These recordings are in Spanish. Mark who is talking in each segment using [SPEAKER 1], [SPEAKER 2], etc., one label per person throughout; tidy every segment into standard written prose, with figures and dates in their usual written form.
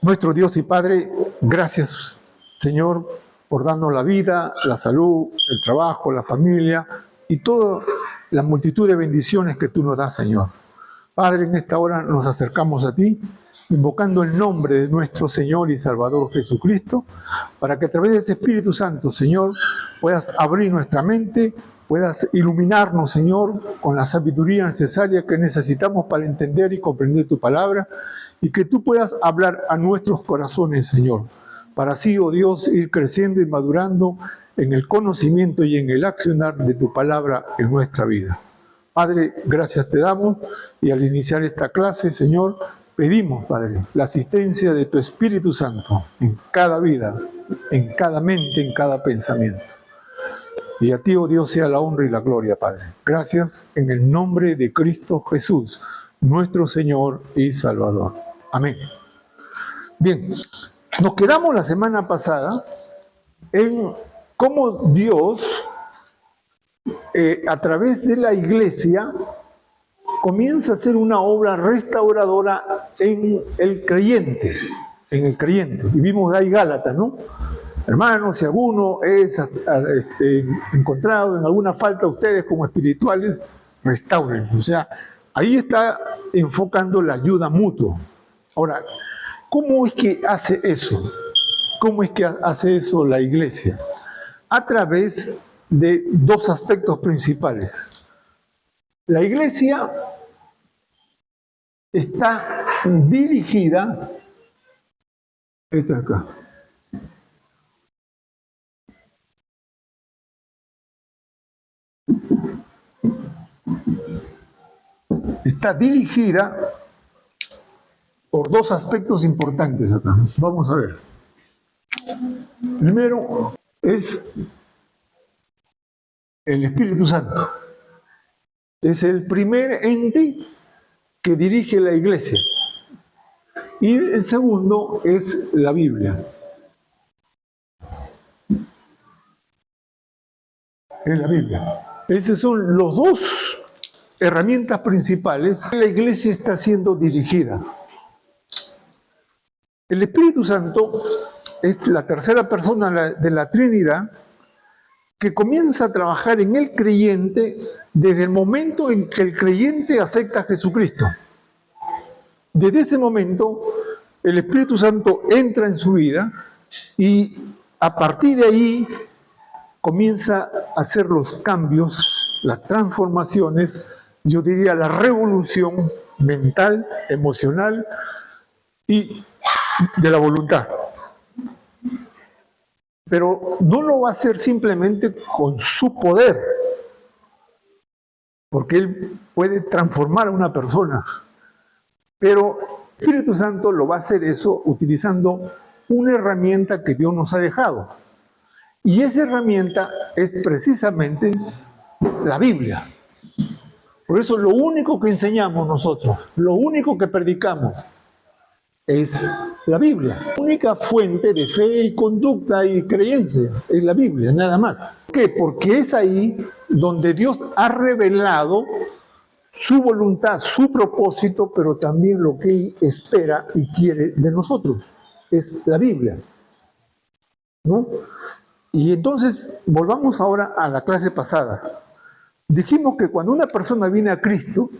[SPEAKER 1] Nuestro Dios y Padre, gracias, Señor, por darnos la vida, la salud, el trabajo, la familia y toda la multitud de bendiciones que tú nos das, Señor. Padre, en esta hora nos acercamos a ti, invocando el nombre de nuestro Señor y Salvador Jesucristo, para que a través de este Espíritu Santo, Señor, puedas abrir nuestra mente, puedas iluminarnos, Señor, con la sabiduría necesaria que necesitamos para entender y comprender tu palabra, y que tú puedas hablar a nuestros corazones, Señor, para así, oh Dios, ir creciendo y madurando en el conocimiento y en el accionar de tu palabra en nuestra vida. Padre, gracias te damos, y al iniciar esta clase, Señor, pedimos, Padre, la asistencia de tu Espíritu Santo en cada vida, en cada mente, en cada pensamiento. Y a ti, oh Dios, sea la honra y la gloria, Padre. Gracias en el nombre de Cristo Jesús, nuestro Señor y Salvador. Amén. Bien, nos quedamos la semana pasada en cómo Dios, a través de la iglesia, comienza a hacer una obra restauradora en el creyente. Y vimos ahí Gálatas, ¿no? Hermanos, si alguno es encontrado en alguna falta, ustedes como espirituales, restauren. O sea, ahí está enfocando la ayuda mutua. Ahora, ¿cómo es que hace eso? ¿Cómo es que hace eso la iglesia? A través de dos aspectos principales. La iglesia está dirigida, esta acá, está dirigida por dos aspectos importantes acá. Vamos a ver. Primero es el Espíritu Santo. Es el primer ente que dirige la iglesia. Y el segundo es la Biblia. Es la Biblia. Esas son las dos herramientas principales que la iglesia está siendo dirigida. El Espíritu Santo es la tercera persona de la Trinidad que comienza a trabajar en el creyente desde el momento en que el creyente acepta a Jesucristo. Desde ese momento, el Espíritu Santo entra en su vida y a partir de ahí comienza a hacer los cambios, las transformaciones, yo diría la revolución mental, emocional y de la voluntad. Pero no lo va a hacer simplemente con su poder, porque Él puede transformar a una persona. Pero el Espíritu Santo lo va a hacer eso utilizando una herramienta que Dios nos ha dejado. Y esa herramienta es precisamente la Biblia. Por eso lo único que enseñamos nosotros, lo único que predicamos, es la Biblia. La única fuente de fe y conducta y creencia es la Biblia, nada más. ¿Por qué? Porque es ahí donde Dios ha revelado su voluntad, su propósito, pero también lo que Él espera y quiere de nosotros. Es la Biblia, ¿no? Y entonces, volvamos ahora a la clase pasada. Dijimos que cuando una persona viene a Cristo,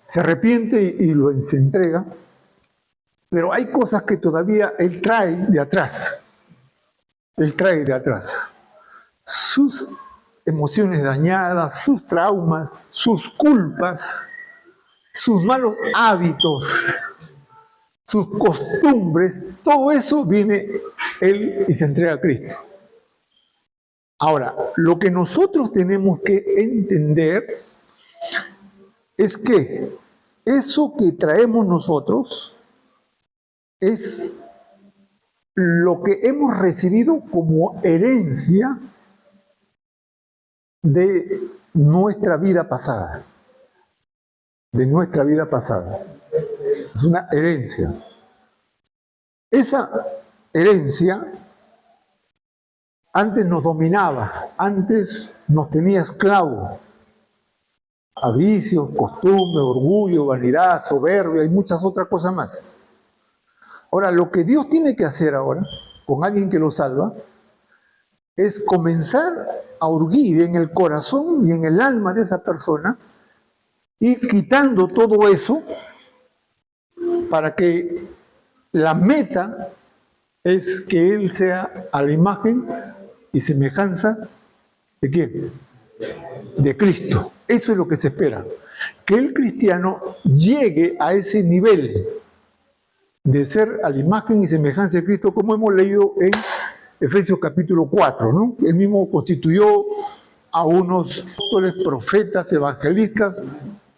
[SPEAKER 1] se arrepiente y se entrega, pero hay cosas que todavía Él trae de atrás. Él trae de atrás sus emociones dañadas, sus traumas, sus culpas, sus malos hábitos, sus costumbres, todo eso viene Él y se entrega a Cristo. Ahora, lo que nosotros tenemos que entender es que eso que traemos nosotros es lo que hemos recibido como herencia de nuestra vida pasada. De nuestra vida pasada. Es una herencia. Esa herencia antes nos dominaba, antes nos tenía esclavos. A vicios, costumbres, orgullo, vanidad, soberbia y muchas otras cosas más. Ahora, lo que Dios tiene que hacer ahora, con alguien que lo salva, es comenzar a urgir en el corazón y en el alma de esa persona, ir quitando todo eso para que la meta es que él sea a la imagen y semejanza ¿de quién? De Cristo. Eso es lo que se espera. Que el cristiano llegue a ese nivel de ser a la imagen y semejanza de Cristo, como hemos leído en Efesios capítulo 4, ¿no? Él mismo constituyó a unos apóstoles, profetas, evangelistas,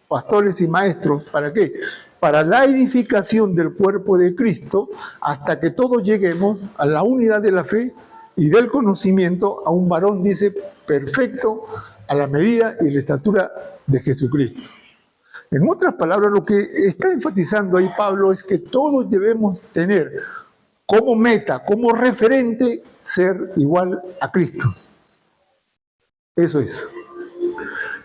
[SPEAKER 1] pastores y maestros. ¿Para qué? Para la edificación del cuerpo de Cristo, hasta que todos lleguemos a la unidad de la fe y del conocimiento, a un varón, dice, perfecto, a la medida y la estatura de Jesucristo. En otras palabras, lo que está enfatizando ahí Pablo es que todos debemos tener como meta, como referente, ser igual a Cristo. Eso es.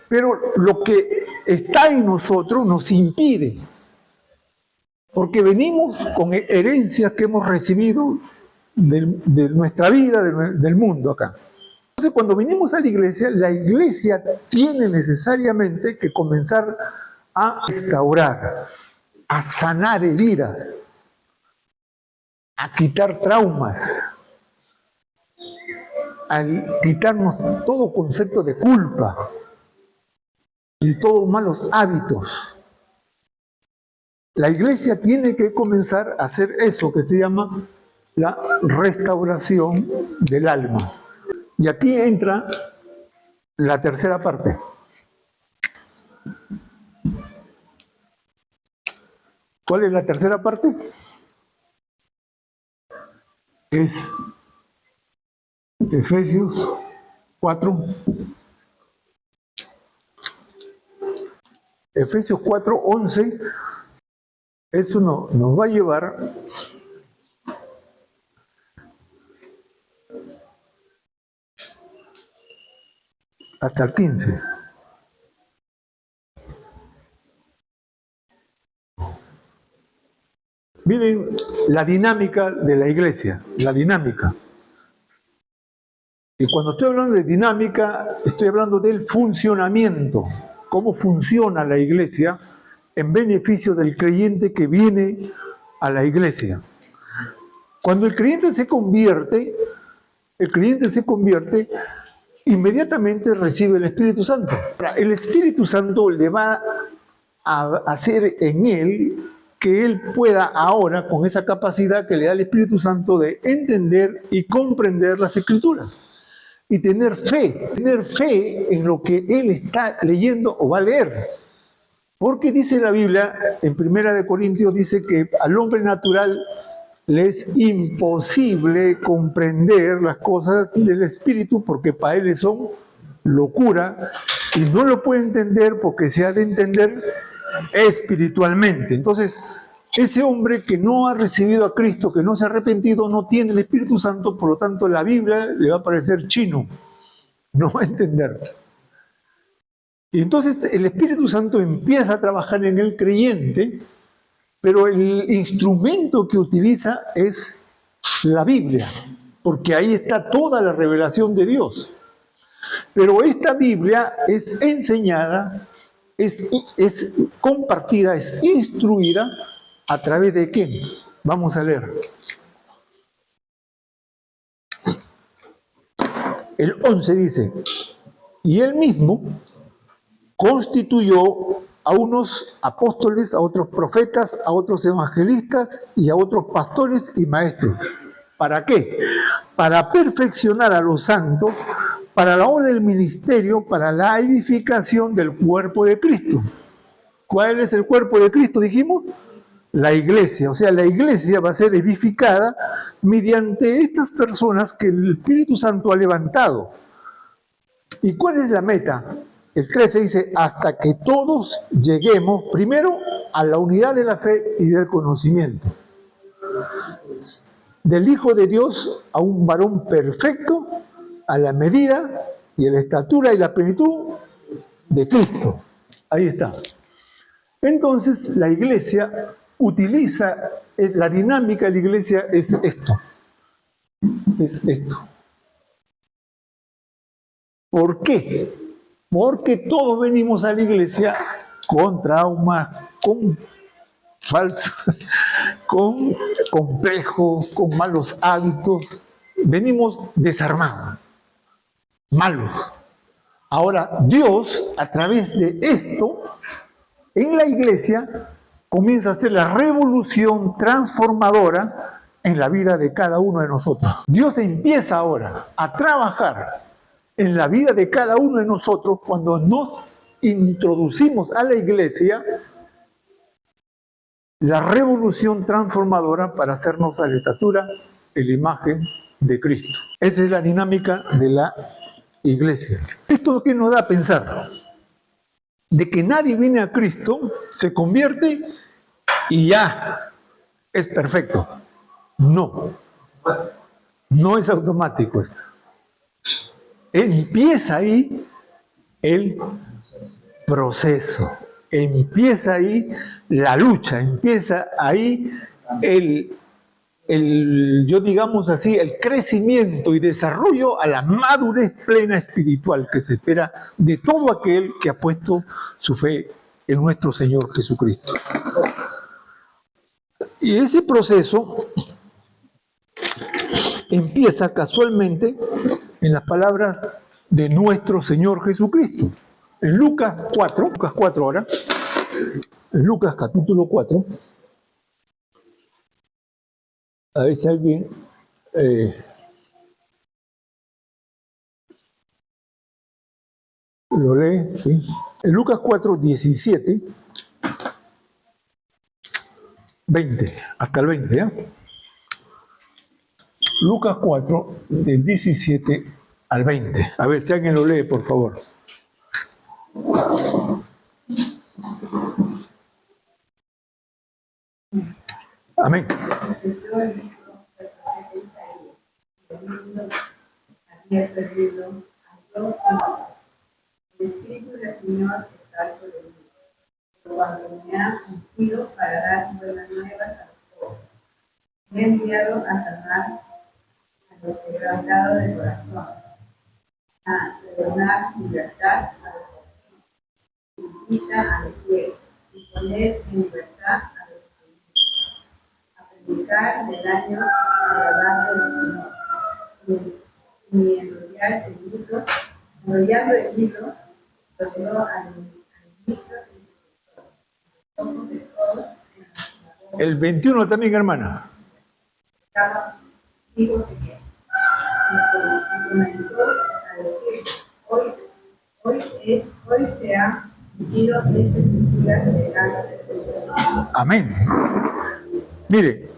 [SPEAKER 1] Pero lo que está en nosotros nos impide, porque venimos con herencias que hemos recibido de nuestra vida, del mundo acá. Entonces, cuando venimos a la iglesia tiene necesariamente que comenzar a restaurar, a sanar heridas, a quitar traumas, a quitarnos todo concepto de culpa y todos malos hábitos. La iglesia tiene que comenzar a hacer eso que se llama la restauración del alma. Y aquí entra la tercera parte. ¿Cuál es la tercera parte? Es Efesios 4. Efesios 4:11. Eso nos va a llevar hasta el 15. Miren la dinámica de la iglesia, la dinámica. Y cuando estoy hablando de dinámica, estoy hablando del funcionamiento, cómo funciona la iglesia en beneficio del creyente que viene a la iglesia. Cuando el creyente se convierte, inmediatamente recibe el Espíritu Santo. El Espíritu Santo le va a hacer en él que él pueda ahora, con esa capacidad que le da el Espíritu Santo, de entender y comprender las Escrituras. Y tener fe en lo que él está leyendo o va a leer. Porque dice la Biblia, en 1 Corintios, dice que al hombre natural le es imposible comprender las cosas del Espíritu porque para él son locura y no lo puede entender porque se ha de entender espiritualmente. Entonces, ese hombre que no ha recibido a Cristo, que no se ha arrepentido, no tiene el Espíritu Santo, por lo tanto la Biblia le va a parecer chino, no va a entender. Y entonces el Espíritu Santo empieza a trabajar en el creyente, pero el instrumento que utiliza es la Biblia, porque ahí está toda la revelación de Dios. Pero esta Biblia es enseñada, es compartida, es instruida, ¿a través de qué? Vamos a leer. El 11 dice, y él mismo constituyó a unos apóstoles, a otros profetas, a otros evangelistas y a otros pastores y maestros. ¿Para qué? Para perfeccionar a los santos, para la obra del ministerio, para la edificación del cuerpo de Cristo. ¿Cuál es el cuerpo de Cristo, dijimos? La iglesia. O sea, la iglesia va a ser edificada mediante estas personas que el Espíritu Santo ha levantado. ¿Y cuál es la meta? El 13 dice, hasta que todos lleguemos primero a la unidad de la fe y del conocimiento. Del Hijo de Dios a un varón perfecto, a la medida y a la estatura y la plenitud de Cristo. Ahí está. Entonces, la iglesia utiliza, la dinámica de la iglesia es esto. Es esto. ¿Por qué? Porque todos venimos a la iglesia con traumas, con falsos, con complejos, con malos hábitos. Venimos desarmados, malos. Ahora, Dios, a través de esto, en la iglesia, comienza a hacer la revolución transformadora en la vida de cada uno de nosotros. Dios empieza ahora a trabajar en la vida de cada uno de nosotros cuando nos introducimos a la iglesia, la revolución transformadora para hacernos a la estatura y la imagen de Cristo. Esa es la dinámica de la iglesia. ¿Esto qué nos da a pensar? De que nadie viene a Cristo, se convierte y ya es perfecto. No, no es automático esto. Empieza ahí el proceso, empieza ahí la lucha, empieza ahí yo digamos así, el crecimiento y desarrollo a la madurez plena espiritual que se espera de todo aquel que ha puesto su fe en nuestro Señor Jesucristo. Y ese proceso empieza casualmente en las palabras de nuestro Señor Jesucristo. En Lucas 4 ahora, en Lucas capítulo 4, a ver si alguien lo lee, ¿sí? En Lucas 4, 17, 20, hasta el 20, ¿ya? Lucas 4, del 17 al 20. A ver si alguien lo lee, por favor. Amén.
[SPEAKER 2] El Espíritu del Señor está sobre mí, cuando me ha ungido para dar buenas nuevas a los pobres. Me ha enviado a sanar a los quebrantados de corazón, a perdonar libertad a los cautivos, vista a los ciegos, y poner en libertad a los oprimidos, a predicar del año agradable del Señor, y enrollando el libro, lo dio al ministro y ojos de todos.
[SPEAKER 1] El 21 también, hermana.
[SPEAKER 2] Estaba vivo de que y comenzó a decir: hoy se ha cumplido esta escritura delante de Dios.
[SPEAKER 1] Amén. Mire,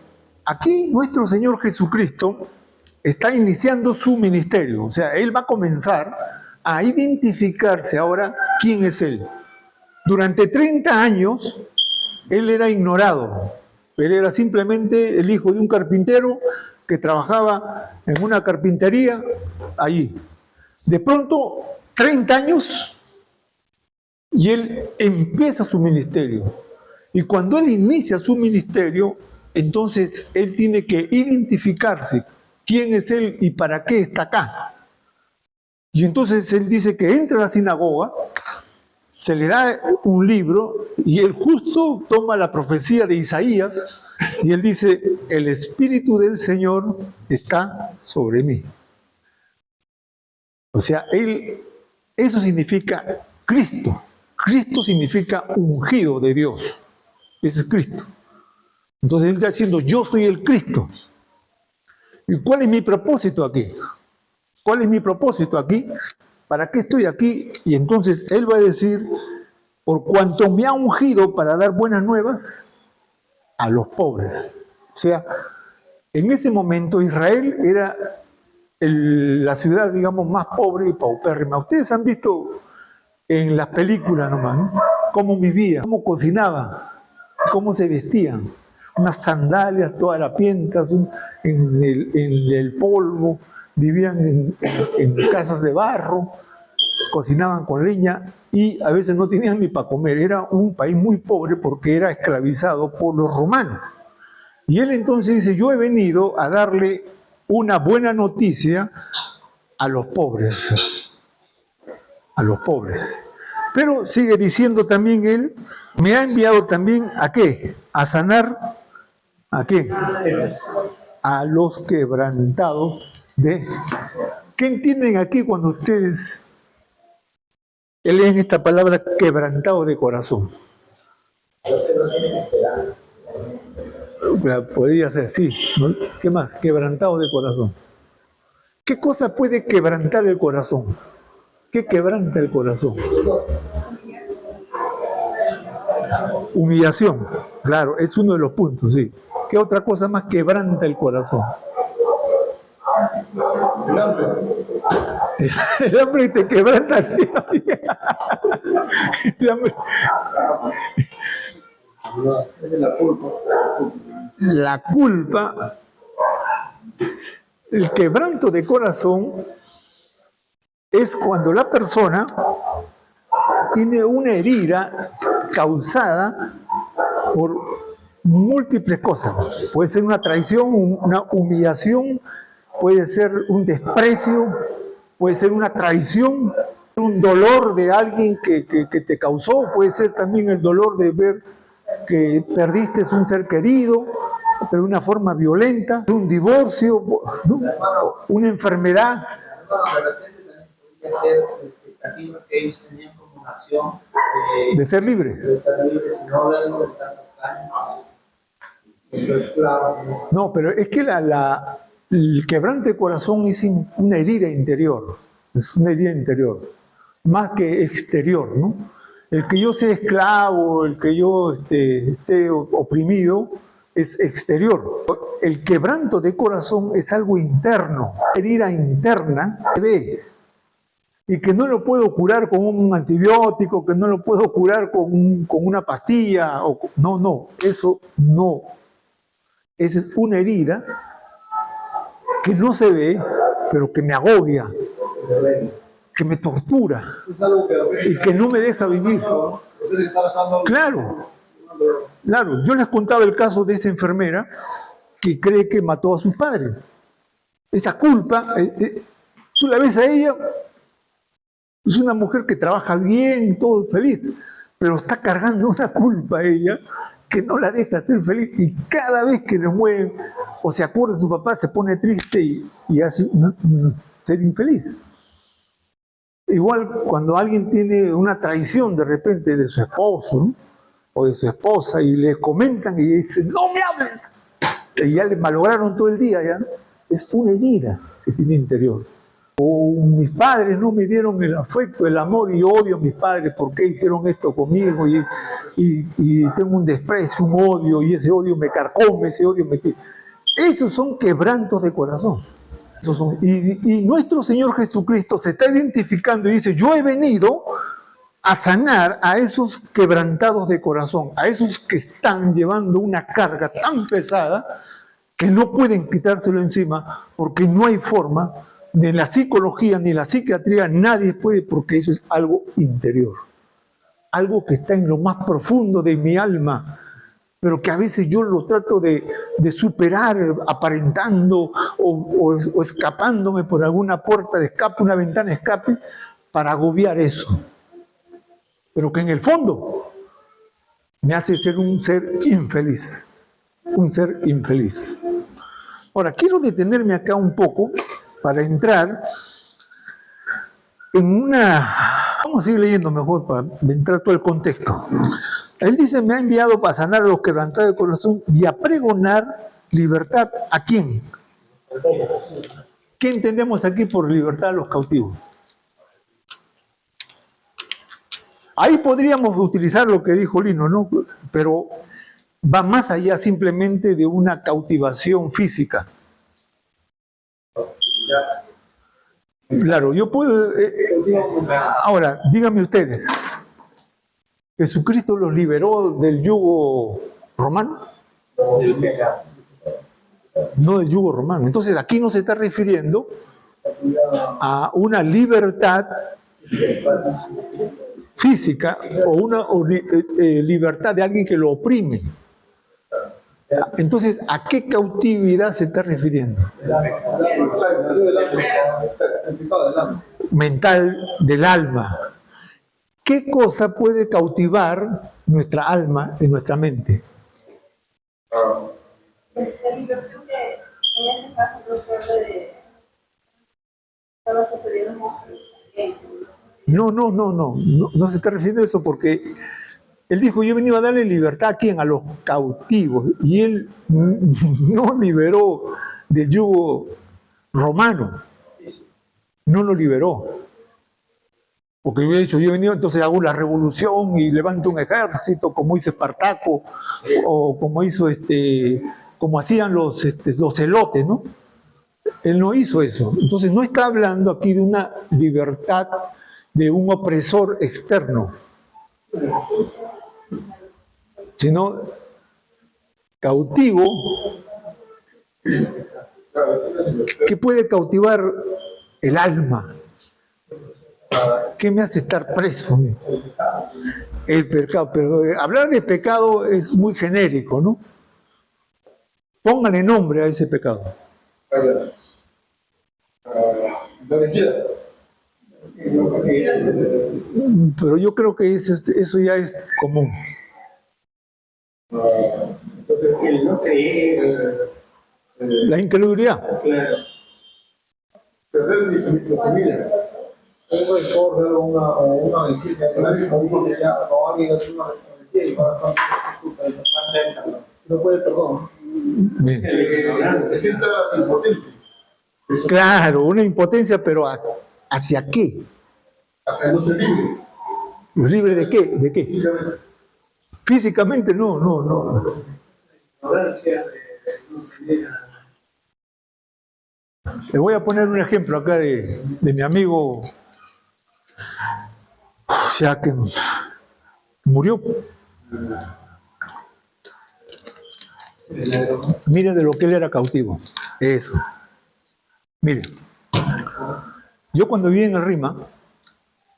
[SPEAKER 1] aquí nuestro Señor Jesucristo está iniciando su ministerio. O sea, Él va a comenzar a identificarse ahora quién es Él. Durante 30 años, Él era ignorado. Él era simplemente el hijo de un carpintero que trabajaba en una carpintería allí. De pronto, 30 años, y Él empieza su ministerio. Y cuando Él inicia su ministerio, entonces Él tiene que identificarse quién es Él y para qué está acá. Y entonces Él dice que entra a la sinagoga, se le da un libro y Él justo toma la profecía de Isaías y Él dice: el Espíritu del Señor está sobre mí. O sea, eso significa Cristo. Cristo significa ungido de Dios. Ese es Cristo. Entonces Él está diciendo: yo soy el Cristo. ¿Y cuál es mi propósito aquí? ¿Cuál es mi propósito aquí? ¿Para qué estoy aquí? Y entonces Él va a decir: por cuanto me ha ungido para dar buenas nuevas a los pobres. O sea, en ese momento Israel era la ciudad, digamos, más pobre y paupérrima. Ustedes han visto en las películas nomás, ¿no?, cómo vivían, cómo cocinaban, cómo se vestían. Unas sandalias, todas harapientas, en el polvo, vivían en casas de barro. cocinaban con leña y a veces no tenían ni para comer. Era un país muy pobre porque era esclavizado por los romanos. Y él entonces dice, yo he venido a darle una buena noticia a los pobres. A los pobres. Pero sigue diciendo también él, me ha enviado también ¿a qué? A sanar, ¿a qué? A los quebrantados de... ¿Qué entienden aquí cuando ustedes leen esta palabra quebrantado de corazón? Podría ser, sí. ¿No? ¿Qué más? Quebrantado de corazón. ¿Qué cosa puede quebrantar el corazón? ¿Qué quebranta el corazón? Humillación, claro, es uno de los puntos, sí. ¿Qué otra cosa más quebranta el corazón?
[SPEAKER 3] El hambre.
[SPEAKER 1] El hambre te quebranta. El hambre.
[SPEAKER 3] La culpa.
[SPEAKER 1] La culpa, el quebranto de corazón es cuando la persona tiene una herida causada por múltiples cosas. Puede ser una traición, una humillación, puede ser un desprecio, puede ser una traición, un dolor de alguien que te causó, puede ser también el dolor de ver que perdiste un ser querido, pero de una forma violenta, un divorcio, ¿no? Una enfermedad.
[SPEAKER 3] De repente también podría ser la expectativa que ellos tenían como nación
[SPEAKER 1] De ser libre.
[SPEAKER 3] de ser libres y no verlo de tantos años siendo esclavos, ¿no?
[SPEAKER 1] No, pero es que el quebrante de corazón es una herida interior, es una herida interior, más que exterior, ¿no? El que yo sea esclavo, el que yo esté oprimido, es exterior. El quebranto de corazón es algo interno, herida interna que ve y que no lo puedo curar con un antibiótico, que no lo puedo curar con una pastilla. No, eso no. Esa es una herida que no se ve, pero que me agobia, que me tortura y que no me deja vivir. Claro, yo les contaba el caso de esa enfermera que cree que mató a sus padres. Esa culpa, tú la ves a ella, es una mujer que trabaja bien, todo feliz, pero está cargando una culpa a ella que no la deja ser feliz, y cada vez que le mueven o se acuerda de su papá se pone triste y hace ser infeliz. Igual cuando alguien tiene una traición de repente de su esposo, ¿no? O de su esposa y le comentan y dicen, no me hables, y ya le malograron todo el día, ya, ¿no? Es una herida que tiene interior. O mis padres no me dieron el afecto, el amor, y odio a mis padres, ¿por qué hicieron esto conmigo? Y tengo un desprecio, un odio, y ese odio me carcome, ese odio me... Esos son quebrantos de corazón. Esos son, y nuestro Señor Jesucristo se está identificando y dice, yo he venido a sanar a esos quebrantados de corazón, a esos que están llevando una carga tan pesada que no pueden quitárselo encima porque no hay forma. Ni la psicología, ni la psiquiatría, nadie puede, porque eso es algo interior. Algo que está en lo más profundo de mi alma, pero que a veces yo lo trato de superar aparentando o escapándome por alguna puerta de escape, una ventana de escape, para agobiar eso. Pero que en el fondo me hace ser un ser infeliz. Un ser infeliz. Ahora, quiero detenerme acá un poco para entrar en una... Vamos a seguir leyendo mejor para entrar todo el contexto. Él dice, me ha enviado para sanar a los quebrantados de corazón y a pregonar libertad. ¿A quién? ¿Qué entendemos aquí por libertad a los cautivos? Ahí podríamos utilizar lo que dijo Lino, ¿no? Pero va más allá simplemente de una cautivación física. Claro, yo puedo... ahora, díganme ustedes, ¿Jesucristo los liberó del yugo romano? No del yugo romano. Entonces aquí no se está refiriendo a una libertad física o una libertad de alguien que lo oprime. Entonces, ¿a qué cautividad se está refiriendo? Mental del alma. ¿Qué cosa puede cautivar nuestra alma y nuestra mente?
[SPEAKER 4] La situación que en este caso estaba sucediendo
[SPEAKER 1] No se está refiriendo a eso porque él dijo, yo he venido a darle libertad a quién, a los cautivos, y él no liberó del yugo romano, no lo liberó. Porque yo he dicho, yo he venido, entonces hago la revolución y levanto un ejército, como hizo Espartaco, o como hizo como hacían los celotes, ¿no? Él no hizo eso. Entonces no está hablando aquí de una libertad de un opresor externo, sino cautivo. ¿Qué puede cautivar el alma? ¿Qué me hace estar preso? El pecado. Pero hablar de pecado es muy genérico, ¿no? Póngale nombre a ese pecado. Pero yo creo que eso ya es común.
[SPEAKER 3] El no creer.
[SPEAKER 1] La incredulidad.
[SPEAKER 3] Claro. Perder mi familia. Un rencor, una mentira, una familia, no puede perdón. Se sienta impotente.
[SPEAKER 1] Claro, una impotencia, pero ¿hacia qué?
[SPEAKER 3] Hacia no ser libre.
[SPEAKER 1] ¿Libre de qué? ¿De qué? Físicamente no. Le voy a poner un ejemplo acá de mi amigo, ya que murió. Mire de lo que él era cautivo. Eso. Mire, yo cuando vivía en el Rima,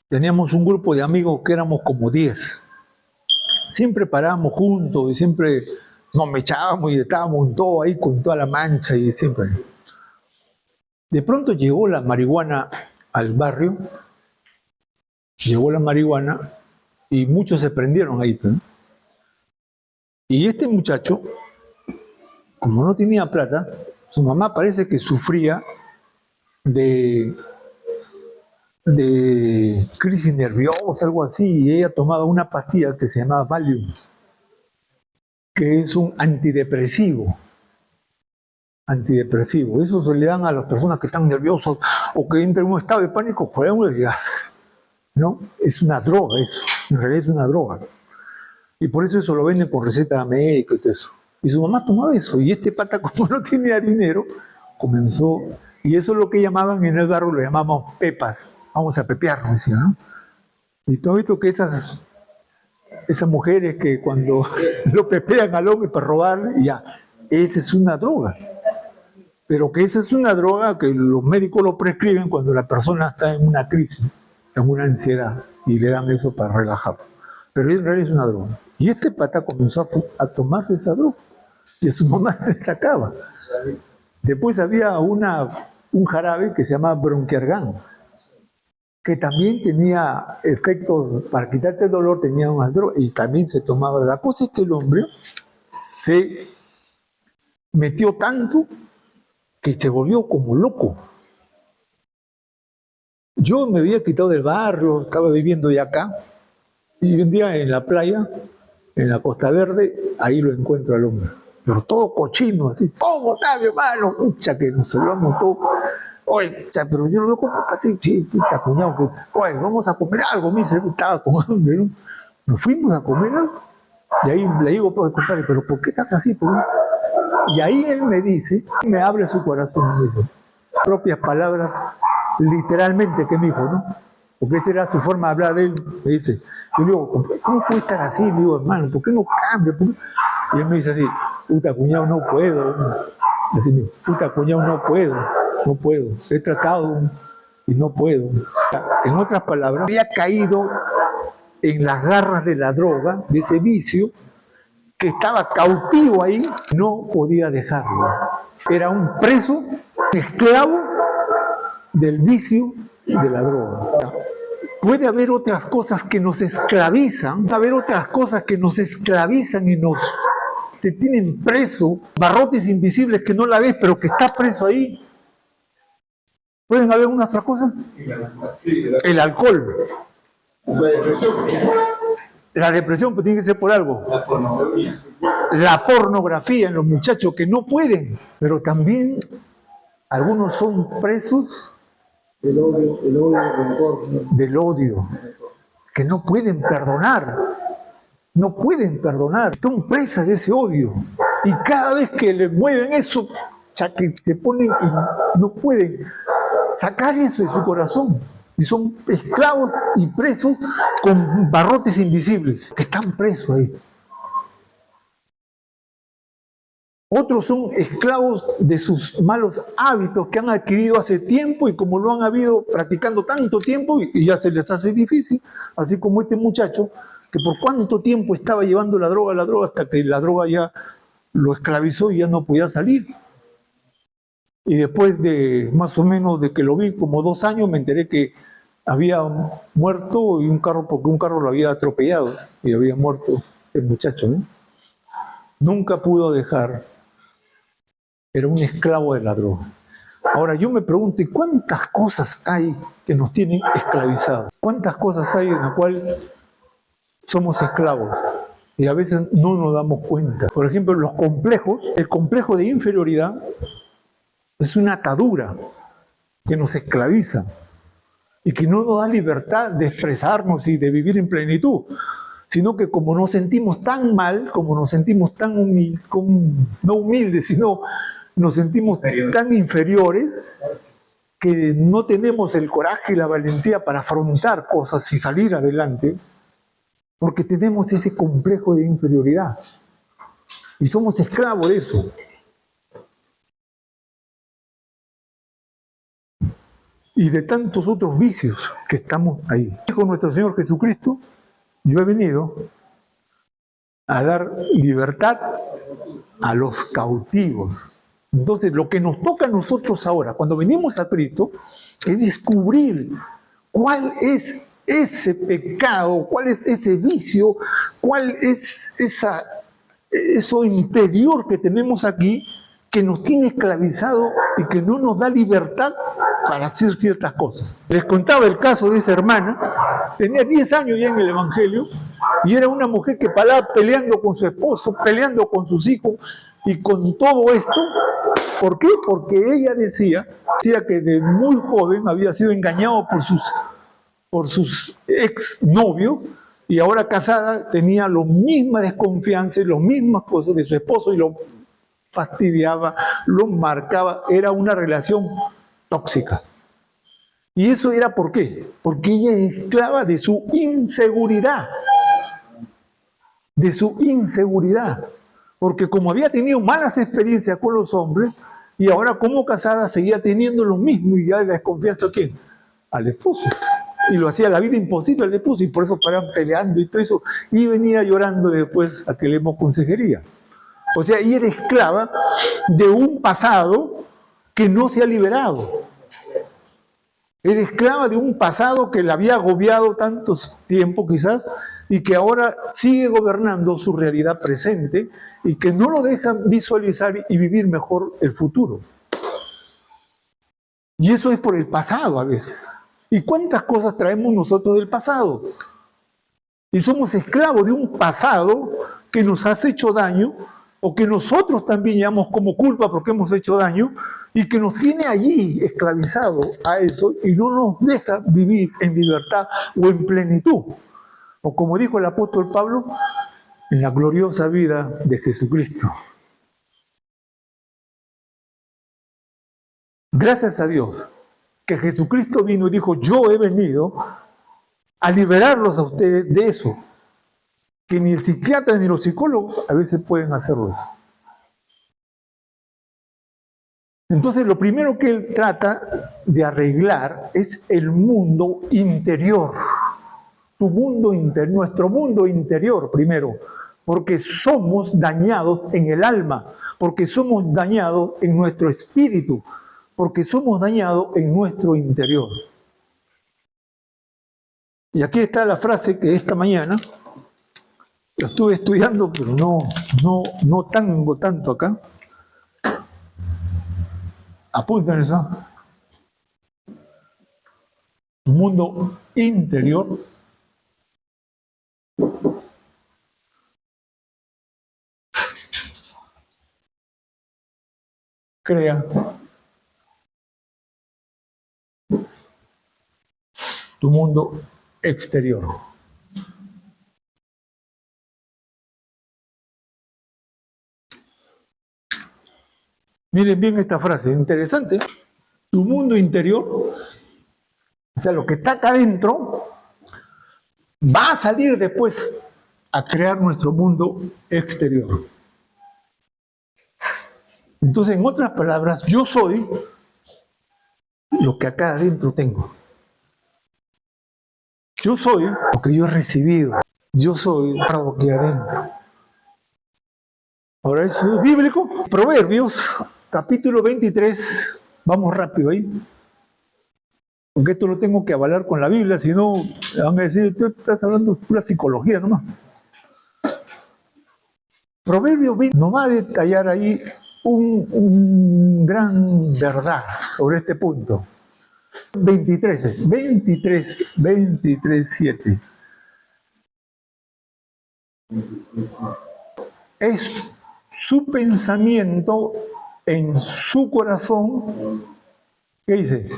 [SPEAKER 1] teníamos un grupo de amigos que éramos como 10. Siempre parábamos juntos y siempre nos mechábamos y estábamos en todo ahí con toda la mancha y siempre. De pronto llegó la marihuana al barrio, llegó la marihuana y muchos se prendieron ahí, ¿no? Y este muchacho, como no tenía plata, su mamá parece que sufría de crisis nerviosa, algo así, y ella tomaba una pastilla que se llamaba Valium, que es un antidepresivo. Eso se le dan a las personas que están nerviosas o que entran en un estado de pánico, ¿no? Es una droga eso, en realidad es una droga. Y por eso lo venden con receta médica y todo eso. Y su mamá tomaba eso, y este pata, como no tenía dinero, comenzó, y eso es lo que llamaban en el barrio, lo llamamos pepas, vamos a pepear, decía, ¿no? Y tú has visto que esas mujeres que cuando lo pepean al hombre para robar, ya, esa es una droga. Pero que esa es una droga que los médicos lo prescriben cuando la persona está en una crisis, en una ansiedad, y le dan eso para relajar. Pero en realidad es una droga. Y este pata comenzó a tomarse esa droga, y a su mamá le sacaba. Después había un jarabe que se llamaba Bronquiargan, que también tenía efectos, para quitarte el dolor tenía una droga, y también se tomaba. La cosa es que el hombre se metió tanto que se volvió como loco. Yo me había quitado del barrio, estaba viviendo ya acá, y un día en la playa, en la Costa Verde, ahí lo encuentro al hombre. Pero todo cochino, así, ¿cómo está mi hermano? Pucha, que nos saludamos todos. Oye, pero yo lo veo como así, puta cuñado, que, oye, vamos a comer algo, me dice, estaba con hambre, ¿no? Nos fuimos a comer algo, y ahí le digo, pues, compadre, pero ¿por qué estás así? Y ahí él me dice, me abre su corazón y me dice, propias palabras, literalmente, que me dijo, ¿no? Porque esa era su forma de hablar de él. Me dice, yo le digo, ¿cómo puede estar así? Le digo, hermano, ¿por qué no cambia? Y él me dice así, puta cuñado, no puedo. Así me dijo, puta cuñado, no puedo. He tratado y no puedo. En otras palabras, había caído en las garras de la droga, de ese vicio, que estaba cautivo ahí, no podía dejarlo. Era un preso, un esclavo del vicio de la droga. Puede haber otras cosas que nos esclavizan, puede haber otras cosas que nos esclavizan y te tienen preso, barrotes invisibles que no la ves, pero que estás preso ahí. ¿Pueden haber unas otras cosas? El alcohol. La depresión, pues tiene que ser por algo. La pornografía en los muchachos que no pueden, pero también algunos son presos
[SPEAKER 3] El odio, el rencor.
[SPEAKER 1] del odio, que no pueden perdonar. No pueden perdonar, son presas de ese odio. Y cada vez que le mueven eso, ya que se ponen y no pueden sacar eso de su corazón. Y son esclavos y presos con barrotes invisibles, que están presos ahí. Otros son esclavos de sus malos hábitos que han adquirido hace tiempo y como lo han habido practicando tanto tiempo y ya se les hace difícil, así como este muchacho que por cuánto tiempo estaba llevando la droga, hasta que la droga ya lo esclavizó y ya no podía salir. Y después de más o menos de que lo vi como 2 años, me enteré que había muerto y porque un carro lo había atropellado y había muerto el muchacho, ¿no? Nunca pudo dejar, era un esclavo de la droga. Ahora yo me pregunto, ¿y cuántas cosas hay que nos tienen esclavizados? ¿Cuántas cosas hay en las cuales somos esclavos? Y a veces no nos damos cuenta. Por ejemplo, los complejos, el complejo de inferioridad es una atadura que nos esclaviza y que no nos da libertad de expresarnos y de vivir en plenitud, sino que como nos sentimos tan mal, como nos sentimos tan no humildes, sino nos sentimos tan inferiores, que no tenemos el coraje y la valentía para afrontar cosas y salir adelante, porque tenemos ese complejo de inferioridad y somos esclavos de eso. Y de tantos otros vicios que estamos ahí. Dijo nuestro Señor Jesucristo, yo he venido a dar libertad a los cautivos. Entonces, lo que nos toca a nosotros ahora, cuando venimos a Cristo, es descubrir cuál es ese pecado, cuál es ese vicio, cuál es eso interior que tenemos aquí, que nos tiene esclavizado y que no nos da libertad para hacer ciertas cosas. Les contaba el caso de esa hermana, tenía 10 años ya en el Evangelio, y era una mujer que paraba peleando con su esposo, peleando con sus hijos, y con todo esto, ¿por qué? Porque ella decía que de muy joven había sido engañado por sus exnovios, y ahora casada tenía la misma desconfianza y las mismas cosas de su esposo, y lo fastidiaba, lo marcaba, era una relación tóxica. ¿Y eso era por qué? Porque ella es esclava de su inseguridad. De su inseguridad. Porque como había tenido malas experiencias con los hombres, y ahora como casada seguía teniendo lo mismo, y ya la desconfianza, ¿a quién? Al esposo. Y lo hacía la vida imposible al esposo, y por eso paraban peleando y todo eso, y venía llorando después a que le demos consejería. O sea, ella era esclava de un pasado que no se ha liberado. Era esclava de un pasado que la había agobiado tanto tiempo quizás y que ahora sigue gobernando su realidad presente y que no lo deja visualizar y vivir mejor el futuro. Y eso es por el pasado a veces. ¿Y cuántas cosas traemos nosotros del pasado? Y somos esclavos de un pasado que nos ha hecho daño, o que nosotros también llevamos como culpa porque hemos hecho daño, y que nos tiene allí esclavizado a eso y no nos deja vivir en libertad o en plenitud. O como dijo el apóstol Pablo, en la gloriosa vida de Jesucristo. Gracias a Dios que Jesucristo vino y dijo, yo he venido a liberarlos a ustedes de eso, que ni el psiquiatra ni los psicólogos a veces pueden hacerlo eso. Entonces, lo primero que él trata de arreglar es el mundo interior. Tu mundo interior, nuestro mundo interior primero, porque somos dañados en el alma, porque somos dañados en nuestro espíritu, porque somos dañados en nuestro interior. Y aquí está la frase que esta mañana lo estuve estudiando, pero no tengo tanto acá. Apunten eso. Tu mundo interior crea tu mundo exterior. Miren bien esta frase, interesante. Tu mundo interior, o sea, lo que está acá adentro, va a salir después a crear nuestro mundo exterior. Entonces, en otras palabras, yo soy lo que acá adentro tengo. Yo soy lo que yo he recibido. Yo soy lo que adentro. Ahora, ¿eso es bíblico? Proverbios, capítulo 23. Vamos rápido ahí. Porque esto lo tengo que avalar con la Biblia, si no, van a decir, tú estás hablando de pura psicología nomás. Proverbios 20 nos va a detallar ahí un gran verdad sobre este punto. 23, 7. Es su pensamiento en su corazón. ¿Qué dice?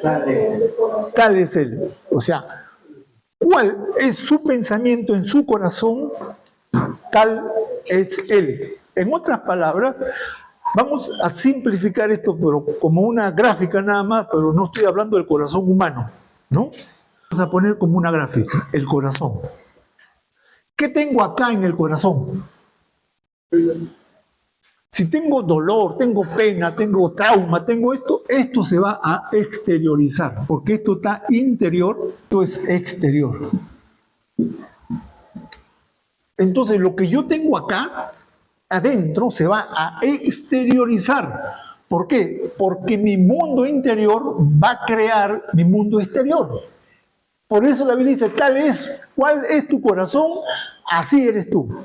[SPEAKER 1] Tal es él. O sea, ¿cuál es su pensamiento en su corazón? Tal es él. En otras palabras, vamos a simplificar esto pero como una gráfica nada más, pero no estoy hablando del corazón humano, ¿no? Vamos a poner como una gráfica, el corazón. ¿Qué tengo acá en el corazón? Si tengo dolor, tengo pena, tengo trauma, tengo esto se va a exteriorizar, porque esto está interior, esto es exterior. Entonces, lo que yo tengo acá, adentro, se va a exteriorizar. ¿Por qué? Porque mi mundo interior va a crear mi mundo exterior. Por eso la Biblia dice, ¿cuál es tu corazón? Así eres tú.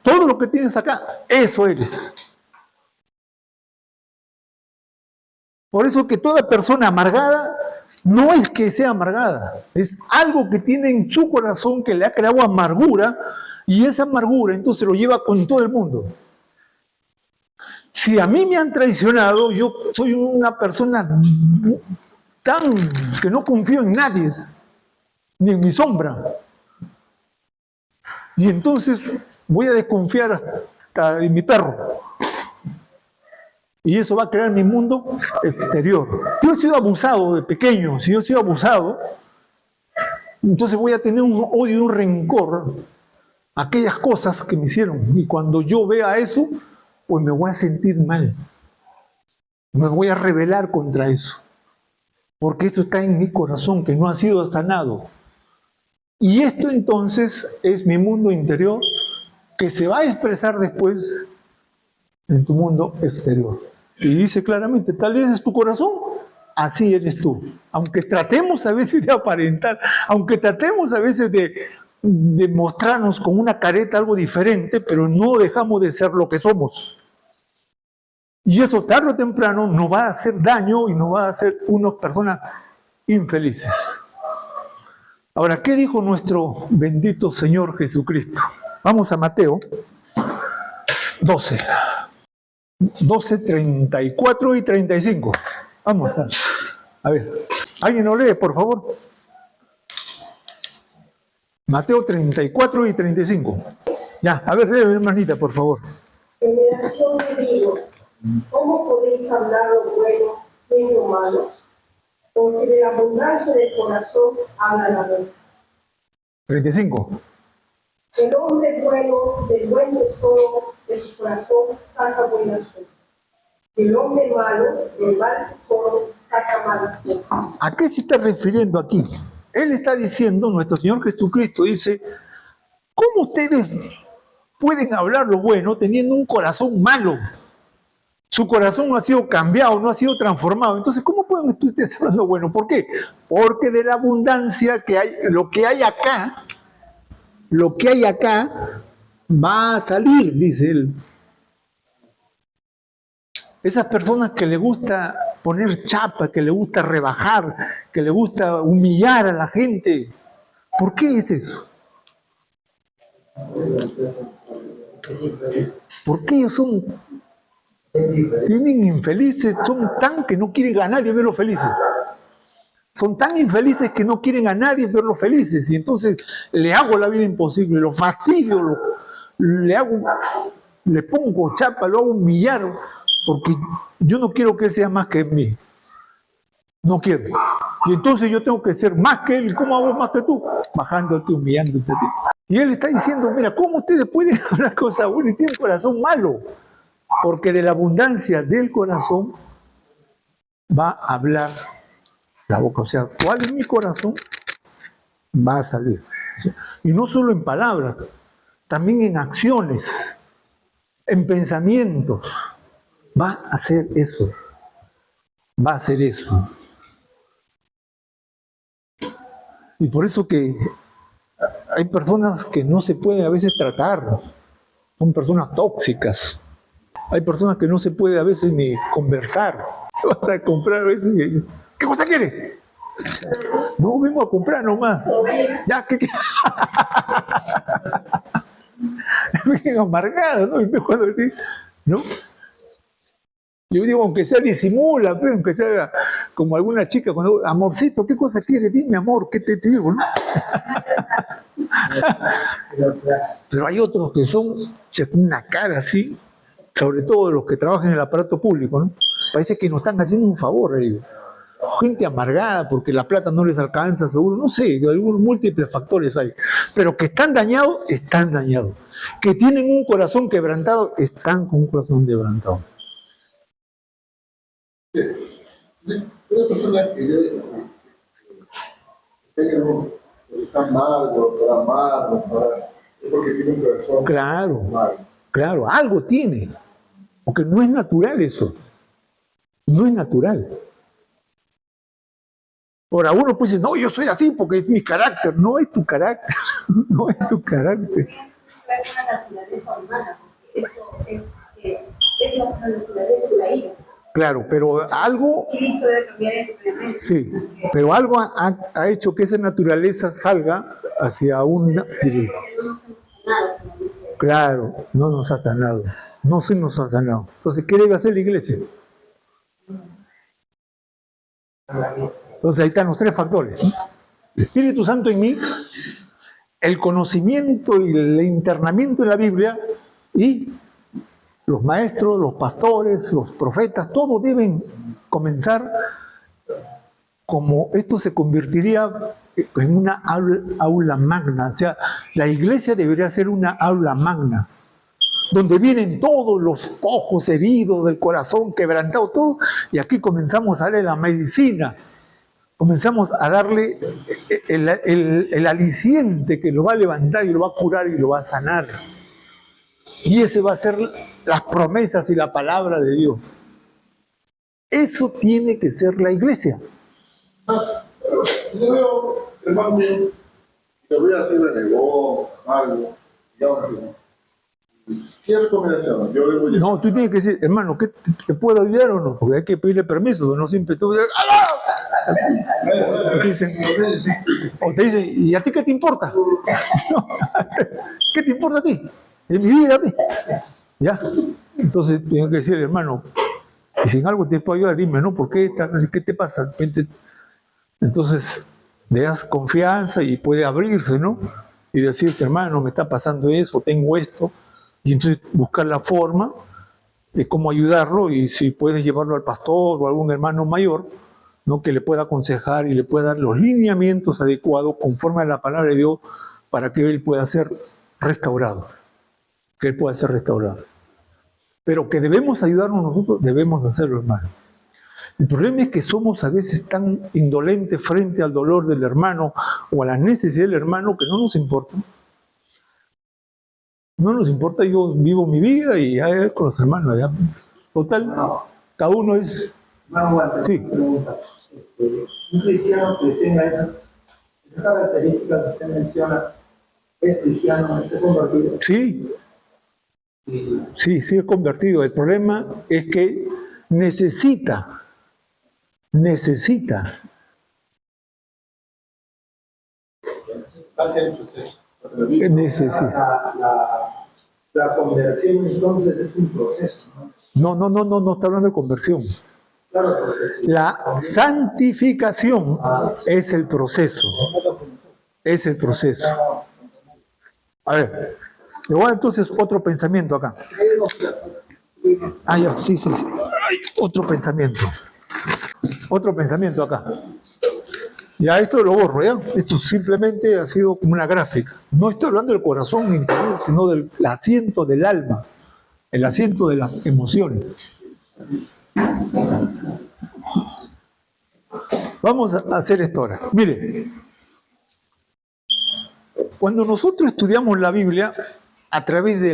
[SPEAKER 1] Todo lo que tienes acá, eso eres. Por eso que toda persona amargada no es que sea amargada, es algo que tiene en su corazón que le ha creado amargura y esa amargura entonces lo lleva con todo el mundo. Si a mí me han traicionado, yo soy una persona tan que no confío en nadie, ni en mi sombra. Y entonces voy a desconfiar hasta de mi perro. Y eso va a crear mi mundo exterior. Si yo he sido abusado de pequeño, si yo he sido abusado, entonces voy a tener un odio y un rencor a aquellas cosas que me hicieron. Y cuando yo vea eso, pues me voy a sentir mal. Me voy a rebelar contra eso. Porque eso está en mi corazón, que no ha sido sanado. Y esto entonces es mi mundo interior, que se va a expresar después en tu mundo exterior. Y dice claramente, tal vez es tu corazón, así eres tú. Aunque tratemos a veces de aparentar, aunque tratemos a veces de mostrarnos con una careta algo diferente, pero no dejamos de ser lo que somos. Y eso tarde o temprano nos va a hacer daño y nos va a hacer unas personas infelices. Ahora, ¿qué dijo nuestro bendito Señor Jesucristo? Vamos a Mateo 12. 12, 34 y 35. Vamos a ver. ¿Alguien lo lee, por favor? Mateo 34 y 35. Ya, a ver, lee, hermanita, por favor.
[SPEAKER 4] Generación de vivos, ¿cómo podéis hablar lo bueno siendo malos? Porque de la abundancia del corazón habla la boca.
[SPEAKER 1] 35.
[SPEAKER 4] El hombre bueno del buen tesoro de su corazón saca buenas cosas. El hombre malo del mal tesoro saca malas cosas.
[SPEAKER 1] ¿A qué se está refiriendo aquí? Él está diciendo, nuestro Señor Jesucristo dice, ¿cómo ustedes pueden hablar lo bueno teniendo un corazón malo? Su corazón no ha sido cambiado, no ha sido transformado. Entonces, ¿cómo pueden ustedes hablar lo bueno? ¿Por qué? Porque de la abundancia que hay, lo que hay acá va a salir, dice él. Esas personas que le gusta poner chapa, que le gusta rebajar, que le gusta humillar a la gente. ¿Por qué es eso? Porque ellos tienen infelices, son tan que no quieren a nadie verlos felices. Son tan infelices que no quieren a nadie verlos felices. Y entonces le hago la vida imposible, lo fastidio, le pongo chapa, lo hago humillar, porque yo no quiero que él sea más que mí. No quiero. Y entonces yo tengo que ser más que él. ¿Y cómo hago más que tú? Bajándote, humillándote a ti. Y él está diciendo, mira, ¿cómo ustedes pueden hablar cosas buenas y tienen corazón malo? Porque de la abundancia del corazón va a hablar la boca. O sea, ¿cuál es mi corazón? Va a salir. ¿Sí? Y no solo en palabras, también en acciones, en pensamientos. Va a hacer eso. Va a hacer eso. Y por eso que hay personas que no se pueden a veces tratar. Son personas tóxicas. Hay personas que no se puede a veces ni conversar. Vas a comprar a veces y dices, ¿qué cosa quieres? No, vengo a comprar nomás. Ya, ¿qué? Vengo amargado, ¿no? Y cuando ¿no? Yo digo, aunque sea disimula, pero aunque sea como alguna chica, cuando, amorcito, ¿qué cosa quieres? Dime, amor, ¿qué te digo? ¿No? Pero hay otros que son, se ponen una cara así, sobre todo los que trabajan en el aparato público, ¿no? Parece que nos están haciendo un favor a ellos. Gente amargada porque la plata no les alcanza, seguro, no sé, algunos múltiples factores hay. Pero que están dañados, están dañados. Que tienen un corazón quebrantado, están con un corazón quebrantado.
[SPEAKER 3] Una persona que está mal, o para mal, es porque tiene un corazón mal.
[SPEAKER 1] Claro, algo tiene. Porque no es natural eso. No es natural. Ahora, uno puede decir, no, yo soy así porque es mi carácter. No es tu carácter. No es tu carácter.
[SPEAKER 5] Es una naturaleza humana, porque eso es la naturaleza de la ira.
[SPEAKER 1] Claro, pero algo...
[SPEAKER 5] Cristo debe cambiar en tu mente.
[SPEAKER 1] Sí, pero algo ha hecho que esa naturaleza salga hacia una dirección. Claro, no nos ha sanado. No se nos ha sanado. Entonces, ¿qué debe hacer la iglesia? Entonces, ahí están los tres factores. El Espíritu Santo en mí, el conocimiento y el internamiento en la Biblia, y los maestros, los pastores, los profetas, todos deben comenzar como esto se convertiría en una aula magna. O sea, la iglesia debería ser una aula magna, donde vienen todos los cojos, heridos del corazón, quebrantados, todo, y aquí comenzamos a darle la medicina, comenzamos a darle el aliciente que lo va a levantar y lo va a curar y lo va a sanar. Y ese va a ser las promesas y la palabra de Dios. Eso tiene que ser la iglesia.
[SPEAKER 3] Si yo veo, hermano mío, que voy a hacer renegó, algo, digamos así, ¿qué recomendación? Yo debo llevar.
[SPEAKER 1] No, tú tienes que decir, hermano, ¿qué te puedo ayudar o no? Porque hay que pedirle permiso, no siempre tú dices, o te dicen, ¿y a ti qué te importa? ¿Qué te importa a ti? Es mi vida, ¿ya? Entonces tengo que decir, hermano, y si en algo te puedo ayudar, dime, ¿no? ¿Por qué estás así? ¿Qué te pasa? Entonces le das confianza y puede abrirse, ¿no? Y decirte, hermano, me está pasando eso, tengo esto. Y entonces buscar la forma de cómo ayudarlo y si puedes llevarlo al pastor o a algún hermano mayor, ¿no? Que le pueda aconsejar y le pueda dar los lineamientos adecuados conforme a la palabra de Dios para que él pueda ser restaurado, que Él pueda ser restaurado. Pero que debemos ayudarnos nosotros, debemos hacerlo, hermano. El problema es que somos a veces tan indolentes frente al dolor del hermano o a la necesidad del hermano que no nos importa. No nos importa, yo vivo mi vida y ya con los hermanos. Ya. Total, cada uno es...
[SPEAKER 6] Hermano Walter,
[SPEAKER 1] Sí.
[SPEAKER 6] pregunta. Un cristiano que tenga esas características que usted menciona, ¿es cristiano, está convertido?
[SPEAKER 1] Sí, sí es convertido. El problema es que necesita.
[SPEAKER 6] La conversión entonces es un proceso, ¿no?
[SPEAKER 1] No está hablando de conversión.
[SPEAKER 6] Claro, porque sí.
[SPEAKER 1] La santificación es el proceso. Es el proceso. A ver, le voy a dar entonces otro pensamiento acá. Ah, ya, sí. Ay, otro pensamiento. Otro pensamiento acá. Ya, esto lo borro, ¿ya? Esto simplemente ha sido como una gráfica. No estoy hablando del corazón interior, sino del asiento del alma, el asiento de las emociones. Vamos a hacer esto ahora. Mire, cuando nosotros estudiamos la Biblia a través de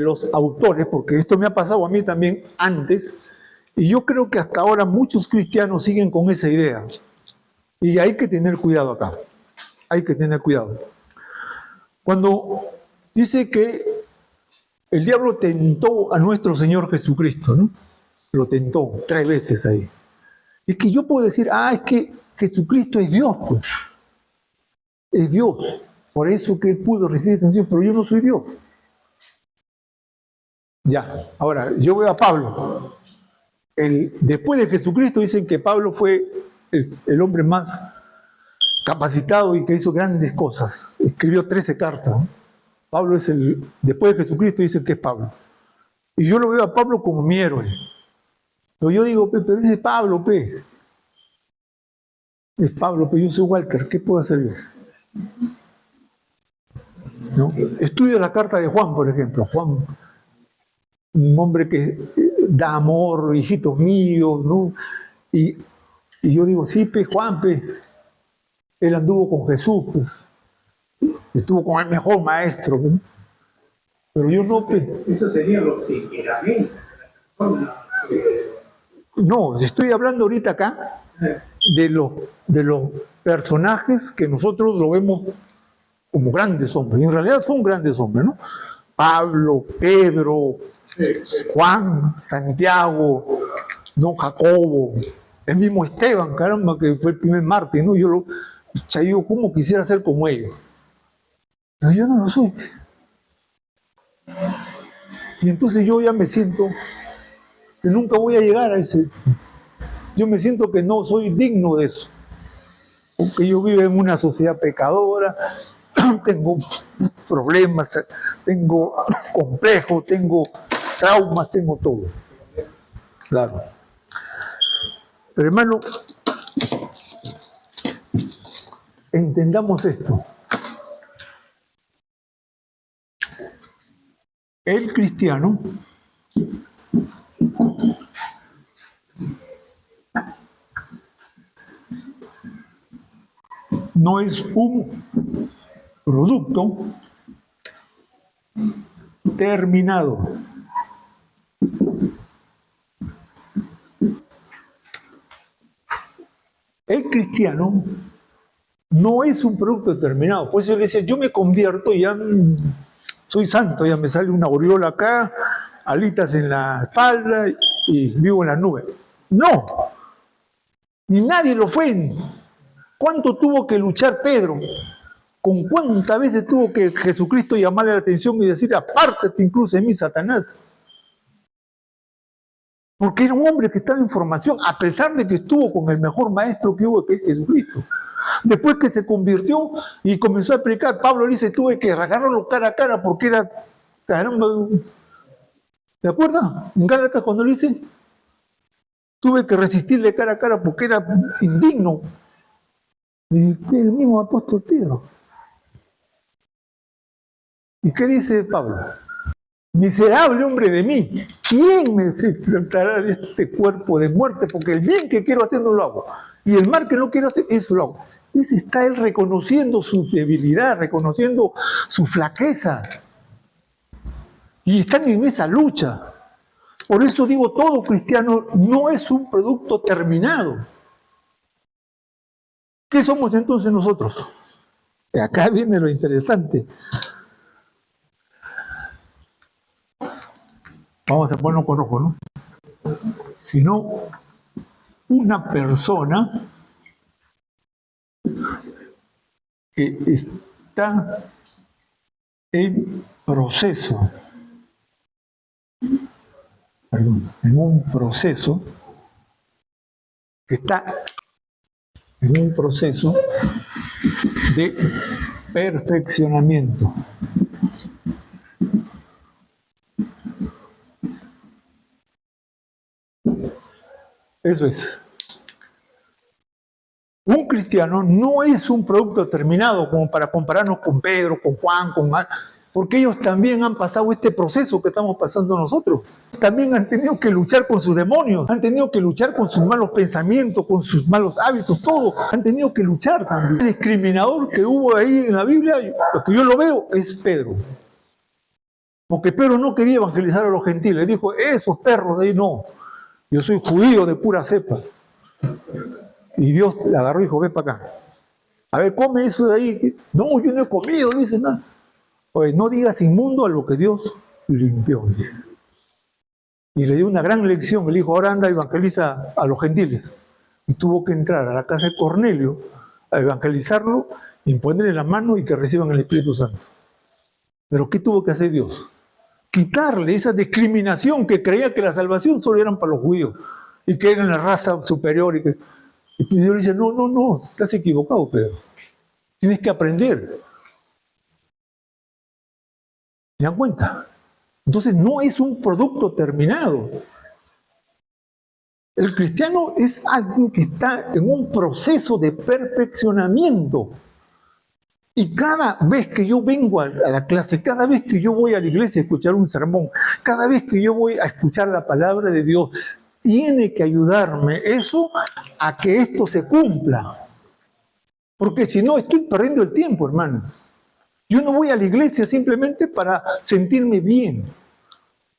[SPEAKER 1] los autores, porque esto me ha pasado a mí también antes, y yo creo que hasta ahora muchos cristianos siguen con esa idea. Y hay que tener cuidado acá. Hay que tener cuidado. Cuando dice que el diablo tentó a nuestro Señor Jesucristo, ¿no? Lo tentó 3 veces ahí. Es que yo puedo decir, es que Jesucristo es Dios, pues. Es Dios. Por eso que Él pudo recibir tentación, pero yo no soy Dios. Ya, ahora, yo veo a Pablo. Después de Jesucristo dicen que Pablo fue el hombre más capacitado y que hizo grandes cosas. Escribió 13 cartas. ¿No? Pablo es después de Jesucristo dicen que es Pablo. Y yo lo veo a Pablo como mi héroe. Pero yo digo, pero ese es Pablo, es Pablo, yo soy Walker, ¿qué puedo hacer yo? ¿No? Estudio la carta de Juan, por ejemplo. Juan, un hombre que da amor, hijitos míos, ¿no? Y yo digo, sí, Juan, él anduvo con Jesús, estuvo con el mejor maestro, ¿no? Pero yo no,
[SPEAKER 6] Eso sería lo temperamento de la persona.
[SPEAKER 1] No, estoy hablando ahorita acá de los personajes que nosotros lo vemos como grandes hombres, y en realidad son grandes hombres, ¿no? Pablo, Pedro, Juan, Santiago, ¿no? Jacobo, el mismo Esteban, caramba, que fue el primer mártir, ¿no? Yo ¿cómo quisiera ser como ellos? Pero yo no lo soy. Y entonces yo ya me siento que nunca voy a llegar a ese. Yo me siento que no soy digno de eso. Porque yo vivo en una sociedad pecadora, tengo problemas, tengo complejos, tengo traumas, tengo todo. Claro. Pero hermano, entendamos esto. El cristiano no es un producto terminado. El cristiano no es un producto terminado. Por eso yo le decía, yo me convierto y ya soy santo, ya me sale una aureola acá, alitas en la espalda y vivo en las nubes. No, ni nadie lo fue. ¿Cuánto tuvo que luchar Pedro? ¿Con cuántas veces tuvo que Jesucristo llamarle la atención y decir, apártate incluso de mí, Satanás? Porque era un hombre que estaba en formación, a pesar de que estuvo con el mejor maestro que hubo, que es Jesucristo. Después que se convirtió y comenzó a predicar, Pablo dice, tuve que agarrarlo cara a cara porque era, caramba, ¿te acuerdas? En Gálatas cuando lo dice, tuve que resistirle cara a cara porque era indigno. Y el mismo apóstol Pedro. ¿Y qué dice Pablo? Miserable hombre de mí, ¿quién me libertará de este cuerpo de muerte? Porque el bien que quiero hacer no lo hago, y el mal que no quiero hacer, eso lo hago. Ese está él reconociendo su debilidad, reconociendo su flaqueza. Y están en esa lucha. Por eso digo, todo cristiano no es un producto terminado. ¿Qué somos entonces nosotros? Y acá viene lo interesante. Vamos a ponerlo con rojo, ¿no? Sino una persona que está en proceso, en un proceso, que está en un proceso de perfeccionamiento. Eso es. Un cristiano no es un producto terminado como para compararnos con Pedro, con Juan, porque ellos también han pasado este proceso que estamos pasando nosotros. También han tenido que luchar con sus demonios, han tenido que luchar con sus malos pensamientos, con sus malos hábitos, todo. Han tenido que luchar también. El discriminador que hubo ahí en la Biblia, lo que yo lo veo, es Pedro. Porque Pedro no quería evangelizar a los gentiles. Dijo, esos perros de ahí no. Yo soy judío de pura cepa. Y Dios le agarró y dijo, ven para acá. A ver, come eso de ahí. No, yo no he comido, no dice nada. Oye, no digas inmundo a lo que Dios limpió, dice. Y le dio una gran lección. Le dijo, ahora anda, evangeliza a los gentiles. Y tuvo que entrar a la casa de Cornelio a evangelizarlo, imponerle la mano y que reciban el Espíritu Santo. Pero ¿qué tuvo que hacer Dios? Quitarle esa discriminación que creía que la salvación solo eran para los judíos y que eran la raza superior. Y Dios le dice, no, estás equivocado, Pedro. Tienes que aprender. ¿Se dan cuenta? Entonces no es un producto terminado. El cristiano es alguien que está en un proceso de perfeccionamiento. Y cada vez que yo vengo a la clase, cada vez que yo voy a la iglesia a escuchar un sermón, cada vez que yo voy a escuchar la palabra de Dios, tiene que ayudarme eso a que esto se cumpla. Porque si no, estoy perdiendo el tiempo, hermano. Yo no voy a la iglesia simplemente para sentirme bien.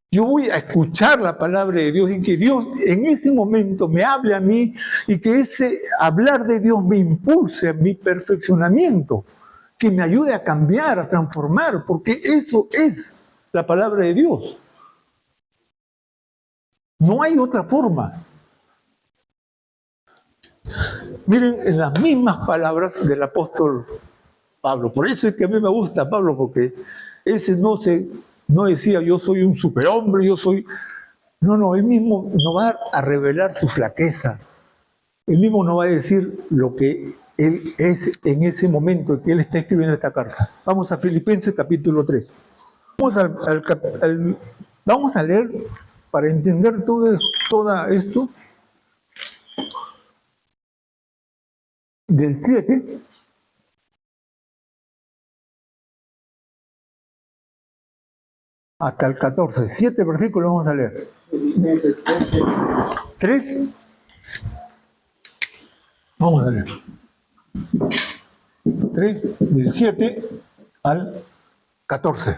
[SPEAKER 1] Yo voy a escuchar la palabra de Dios y que Dios en ese momento me hable a mí y que ese hablar de Dios me impulse a mi perfeccionamiento, que me ayude a cambiar, a transformar, porque eso es la palabra de Dios. No hay otra forma. Miren, en las mismas palabras del apóstol Pablo, por eso es que a mí me gusta Pablo, porque ese no decía yo soy un superhombre, yo soy... No, él mismo no va a revelar su flaqueza. Él mismo no va a decir lo que él es en ese momento que él está escribiendo esta carta. Vamos a Filipenses capítulo 3. Vamos a leer para entender todo esto del 7 hasta el 14. 7 versículos vamos a leer. 3. Vamos a leer. 3 del 7 al 14.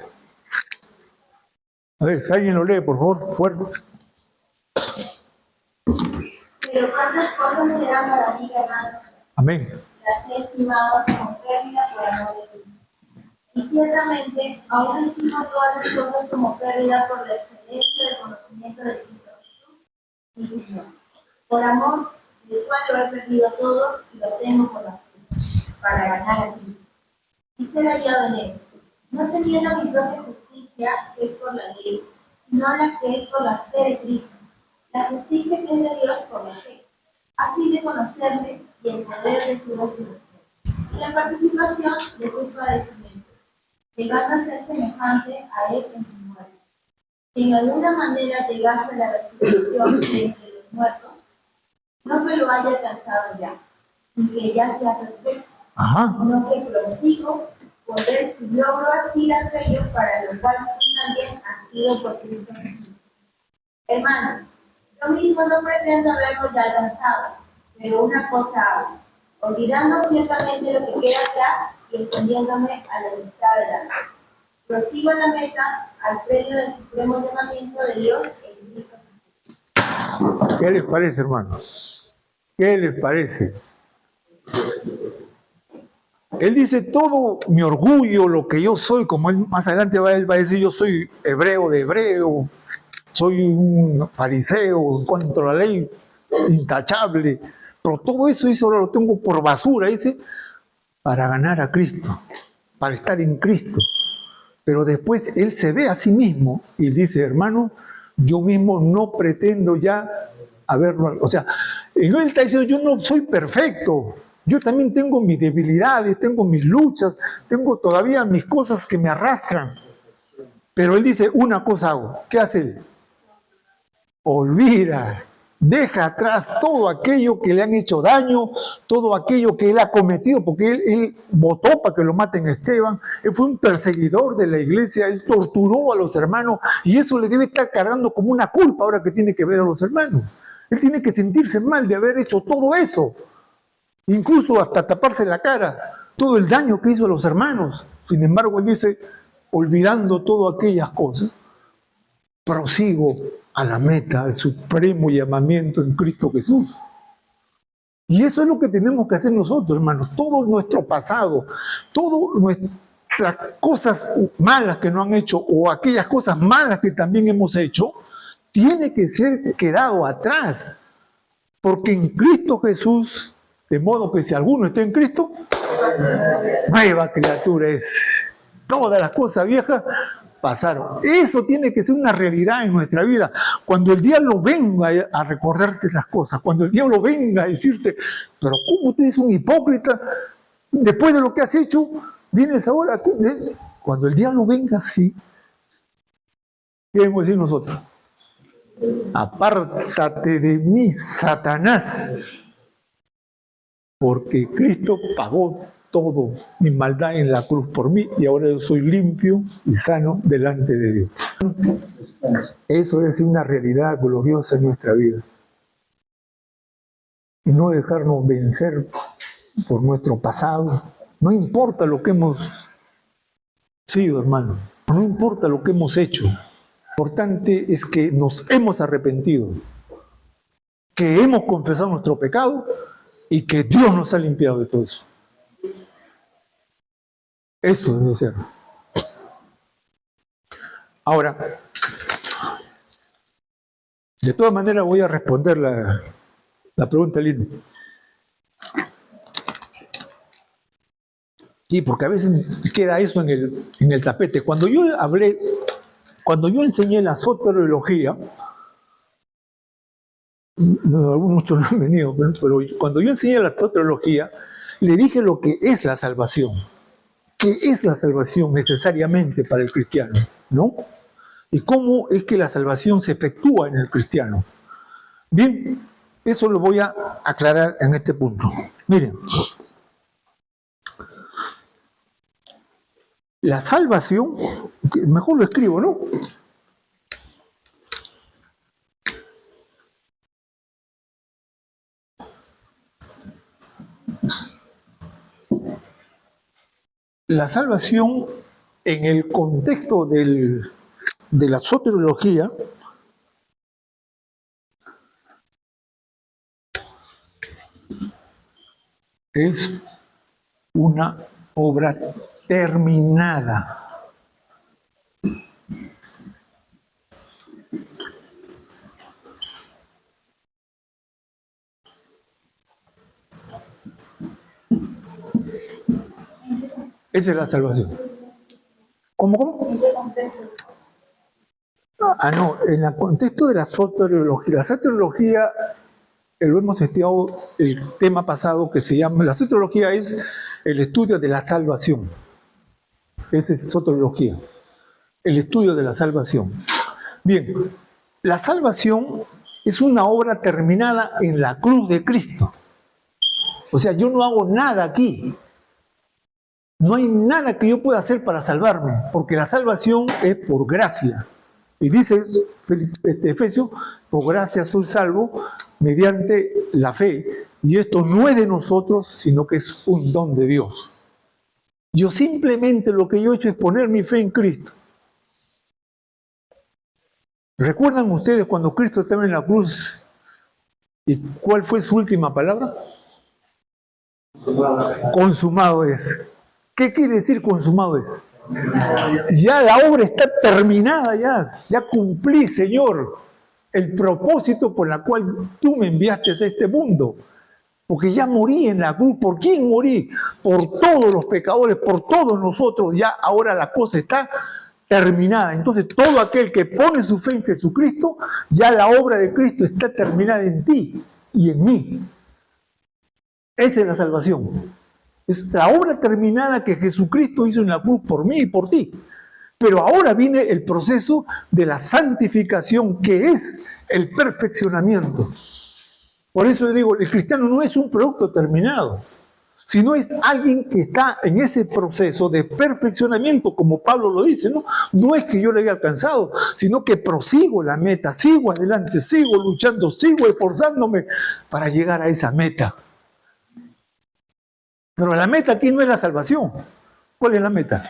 [SPEAKER 1] A ver, si alguien lo lee, por favor, fuerte.
[SPEAKER 5] Pero cuántas cosas serán para mí ganancia.
[SPEAKER 1] Amén.
[SPEAKER 5] Las he estimado como pérdida por amor de Cristo. Y ciertamente aún estimo todas las cosas como pérdida por la excelencia del conocimiento de Cristo Jesús, mi Señor. Por amor del cual lo he perdido todo y lo tengo por la fe, para ganar a Cristo. Y ser hallado en él, no teniendo mi propia justicia, que es por la ley, sino la que es por la fe de Cristo. La justicia que es de Dios por la fe, a fin de conocerle y el poder de su resurrección, y la participación de sus padecimientos, llegando a ser semejante a él en su muerte. Si en alguna manera llegase a la resurrección de entre los muertos, no que lo haya alcanzado ya, y que ya sea perfecto, sino que prosigo poder si logro así aquello para lo cual tú también has sido por Cristo Jesús. Hermanos, yo mismo no pretendo haberlo ya alcanzado, pero una cosa hago, olvidando ciertamente lo que queda atrás y extendiéndome a lo que está adelante. Prosigo a la meta, al premio del supremo llamamiento de Dios en Cristo Jesús.
[SPEAKER 1] ¿Qué les parece, hermanos? ¿Qué les parece? Él dice todo mi orgullo, lo que yo soy, como él más adelante él va a decir, yo soy hebreo de hebreo, soy un fariseo en cuanto a la ley, intachable, pero todo eso dice, ahora lo tengo por basura, dice, para ganar a Cristo, para estar en Cristo. Pero después él se ve a sí mismo y dice, hermano, yo mismo no pretendo ya haberlo, o sea, él está diciendo, yo no soy perfecto, yo también tengo mis debilidades, tengo mis luchas, tengo todavía mis cosas que me arrastran. Pero él dice, una cosa hago, ¿qué hace él? Olvida, deja atrás todo aquello que le han hecho daño, todo aquello que él ha cometido, porque él votó para que lo maten a Esteban, él fue un perseguidor de la iglesia, él torturó a los hermanos, y eso le debe estar cargando como una culpa ahora que tiene que ver a los hermanos. Él tiene que sentirse mal de haber hecho todo eso, incluso hasta taparse la cara, todo el daño que hizo a los hermanos. Sin embargo, él dice, olvidando todas aquellas cosas, prosigo a la meta, al supremo llamamiento en Cristo Jesús. Y eso es lo que tenemos que hacer nosotros, hermanos. Todo nuestro pasado, todas nuestras cosas malas que no han hecho o aquellas cosas malas que también hemos hecho, tiene que ser quedado atrás. Porque en Cristo Jesús, de modo que si alguno está en Cristo, nueva criatura es. Todas las cosas viejas pasaron. Eso tiene que ser una realidad en nuestra vida. Cuando el diablo venga a recordarte las cosas, cuando el diablo venga a decirte, pero ¿cómo tú eres un hipócrita? Después de lo que has hecho, vienes ahora aquí. Cuando el diablo venga así, ¿qué debemos decir nosotros? Apártate de mí, Satanás, porque Cristo pagó todo mi maldad en la cruz por mí y ahora yo soy limpio y sano delante de Dios. Eso es una realidad gloriosa en nuestra vida. Y no dejarnos vencer por nuestro pasado. No importa lo que hemos sido, hermano. No importa lo que hemos hecho. Lo importante es que nos hemos arrepentido, que hemos confesado nuestro pecado y que Dios nos ha limpiado de todo eso. Eso debe ser. Ahora, de todas maneras voy a responder la pregunta, Lino. Sí, porque a veces queda eso en el tapete. Cuando yo enseñé la soteriología, muchos no han venido, pero cuando yo enseñé la soteriología, le dije lo que es la salvación. ¿Qué es la salvación necesariamente para el cristiano? ¿No? ¿Y cómo es que la salvación se efectúa en el cristiano? Bien, eso lo voy a aclarar en este punto. Miren, la salvación, mejor lo escribo, ¿no? La salvación en el contexto de la soteriología es una obra terminada. Esa es la salvación. ¿Cómo?
[SPEAKER 5] ¿En qué contexto?
[SPEAKER 1] No, en el contexto de la soteriología. La soteriología, lo hemos estudiado el tema pasado que se llama, la soteriología es el estudio de la salvación. Esa es soteriología, el estudio de la salvación. Bien, la salvación es una obra terminada en la cruz de Cristo. O sea, yo no hago nada aquí. No hay nada que yo pueda hacer para salvarme, porque la salvación es por gracia. Y dice Efesios, por gracia soy salvo mediante la fe. Y esto no es de nosotros, sino que es un don de Dios. Yo simplemente lo que yo he hecho es poner mi fe en Cristo. ¿Recuerdan ustedes cuando Cristo estaba en la cruz? ¿Y cuál fue su última palabra? Consumado es. ¿Qué quiere decir consumado es? Ya la obra está terminada, ya cumplí, Señor, el propósito por el cual tú me enviaste a este mundo. Porque ya morí en la cruz. ¿Por quién morí? Por todos los pecadores, por todos nosotros. Ya ahora la cosa está terminada. Entonces todo aquel que pone su fe en Jesucristo, ya la obra de Cristo está terminada en ti y en mí. Esa es la salvación. Es la obra terminada que Jesucristo hizo en la cruz por mí y por ti. Pero ahora viene el proceso de la santificación, que es el perfeccionamiento. Por eso yo digo, el cristiano no es un producto terminado, sino es alguien que está en ese proceso de perfeccionamiento, como Pablo lo dice, ¿no? No es que yo lo haya alcanzado, sino que prosigo la meta, sigo adelante, sigo luchando, sigo esforzándome para llegar a esa meta. Pero la meta aquí no es la salvación. ¿Cuál es la meta?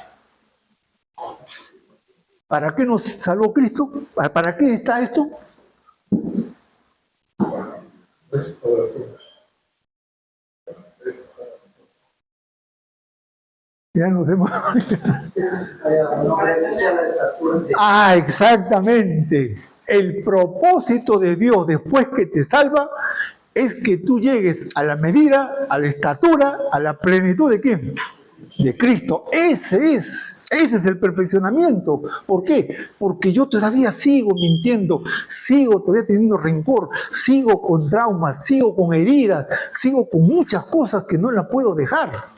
[SPEAKER 1] ¿Para qué nos salvó Cristo? ¿Para qué está esto? Ya nos hemos... Exactamente. El propósito de Dios después que te salva es que tú llegues a la medida, a la estatura, a la plenitud ¿de quién? De Cristo. Ese es el perfeccionamiento. ¿Por qué? Porque yo todavía sigo mintiendo, sigo todavía teniendo rencor, sigo con traumas, sigo con heridas, sigo con muchas cosas que no las puedo dejar.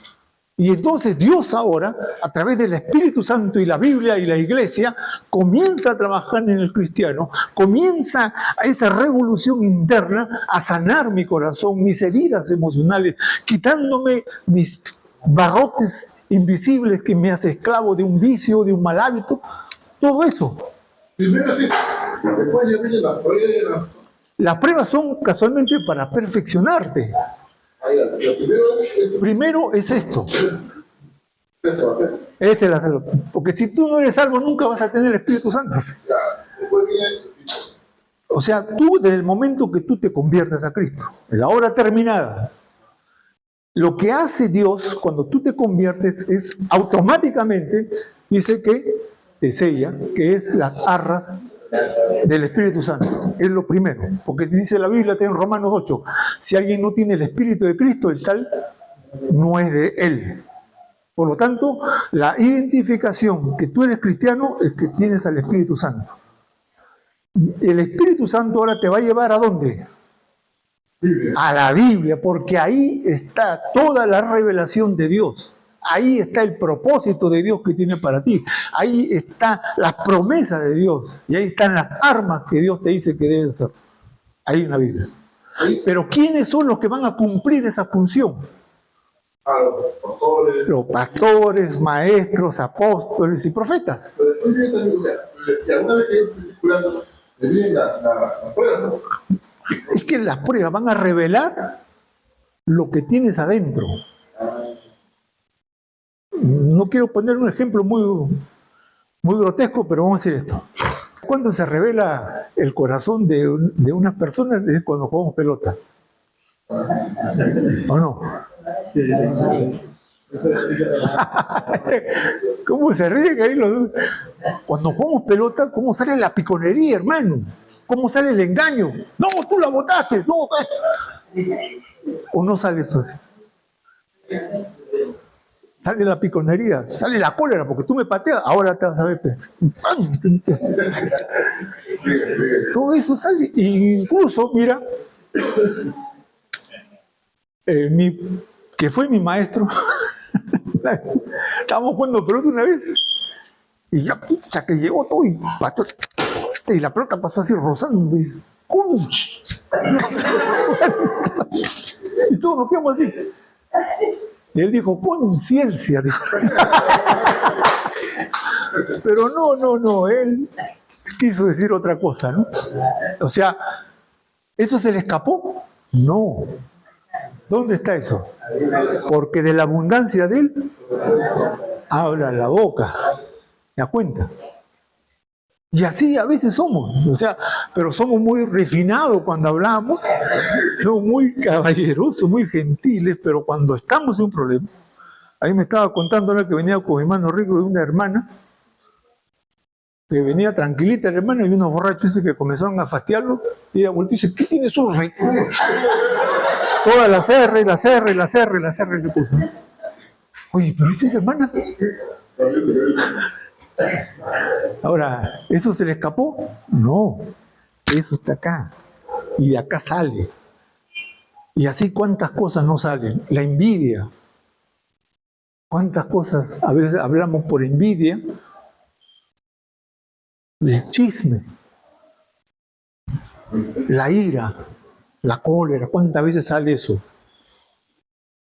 [SPEAKER 1] Y entonces Dios ahora, a través del Espíritu Santo y la Biblia y la Iglesia, comienza a trabajar en el cristiano, comienza a esa revolución interna a sanar mi corazón, mis heridas emocionales, quitándome mis barrotes invisibles que me hace esclavo de un vicio, de un mal hábito, todo eso.
[SPEAKER 3] Primero es eso, después ya vienen las pruebas.
[SPEAKER 1] Las pruebas son casualmente para perfeccionarte. Primero es esto. Esta es la salvación. Porque si tú no eres salvo, nunca vas a tener el Espíritu Santo. O sea, tú desde el momento que tú te conviertes a Cristo, en la obra terminada, lo que hace Dios cuando tú te conviertes es automáticamente, dice que te sella, que es las arras del Espíritu Santo. Es lo primero, porque dice la Biblia en Romanos 8, si alguien no tiene el Espíritu de Cristo, el tal no es de él. Por lo tanto, la identificación que tú eres cristiano es que tienes al Espíritu Santo. El Espíritu Santo ahora te va a llevar ¿a dónde? A la Biblia, porque ahí está toda la revelación de Dios. Ahí está el propósito de Dios que tiene para ti. Ahí está la promesa de Dios. Y ahí están las armas que Dios te dice que deben ser. Ahí en la Biblia. Pero ¿quiénes son los que van a cumplir esa función? Los pastores, maestros, apóstoles y profetas.
[SPEAKER 3] Pero después viene también, y alguna vez que yo estoy curando, me vienen las pruebas, ¿no?
[SPEAKER 1] Es que las pruebas van a revelar lo que tienes adentro. No quiero poner un ejemplo muy grotesco, pero vamos a decir esto. Cuando se revela el corazón de unas personas es cuando jugamos pelota. ¿O no?
[SPEAKER 6] Sí.
[SPEAKER 1] ¿Cómo se ríen ahí los dos? Cuando jugamos pelota, ¿cómo sale la piconería, hermano? ¿Cómo sale el engaño? No, tú la botaste. No, ¿o no sale eso así? Sale la piconería, sale la cólera, porque tú me pateas, ahora te vas a ver. Todo eso sale. Incluso, mira, que fue mi maestro, estábamos jugando pelota una vez, y ya, pucha, que llegó todo y pateó, y la pelota pasó así rozando, y dice, ¡Kunch! Y todos nos quedamos así. Y él dijo, conciencia. Dijo. Pero no, él quiso decir otra cosa, ¿no? O sea, ¿eso se le escapó? No. ¿Dónde está eso? Porque de la abundancia de él habla la boca. ¿Te das cuenta? Y así a veces somos, o sea, pero somos muy refinados cuando hablamos, somos muy caballerosos, muy gentiles, pero cuando estamos en un problema, ahí me estaba contando ahora que venía con mi hermano Rico de una hermana, que venía tranquilita la hermana y unos borrachos que comenzaron a fastidiarlo, y ella volvió y dice, ¿qué tiene su rey? Todas las R, las R, las R, las R le puso. Oye, pero esa es hermana. Ahora, ¿eso se le escapó? No, eso está acá. Y de acá sale. Y así cuántas cosas no salen. La envidia. ¿Cuántas cosas a veces hablamos por envidia? El chisme. La ira. La cólera. ¿Cuántas veces sale eso?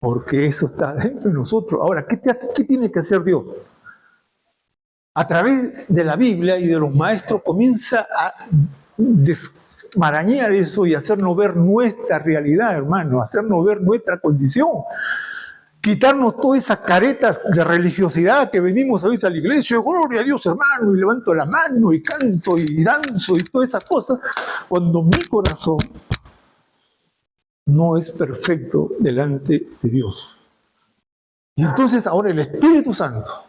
[SPEAKER 1] Porque eso está dentro de nosotros. Ahora, ¿qué tiene que hacer Dios? A través de la Biblia y de los maestros comienza a desmarañar eso y hacernos ver nuestra realidad, hermano, hacernos ver nuestra condición. Quitarnos todas esas caretas de religiosidad que venimos a veces a la iglesia, gloria a Dios, hermano, y levanto la mano y canto y danzo y todas esas cosas, cuando mi corazón no es perfecto delante de Dios. Y entonces ahora el Espíritu Santo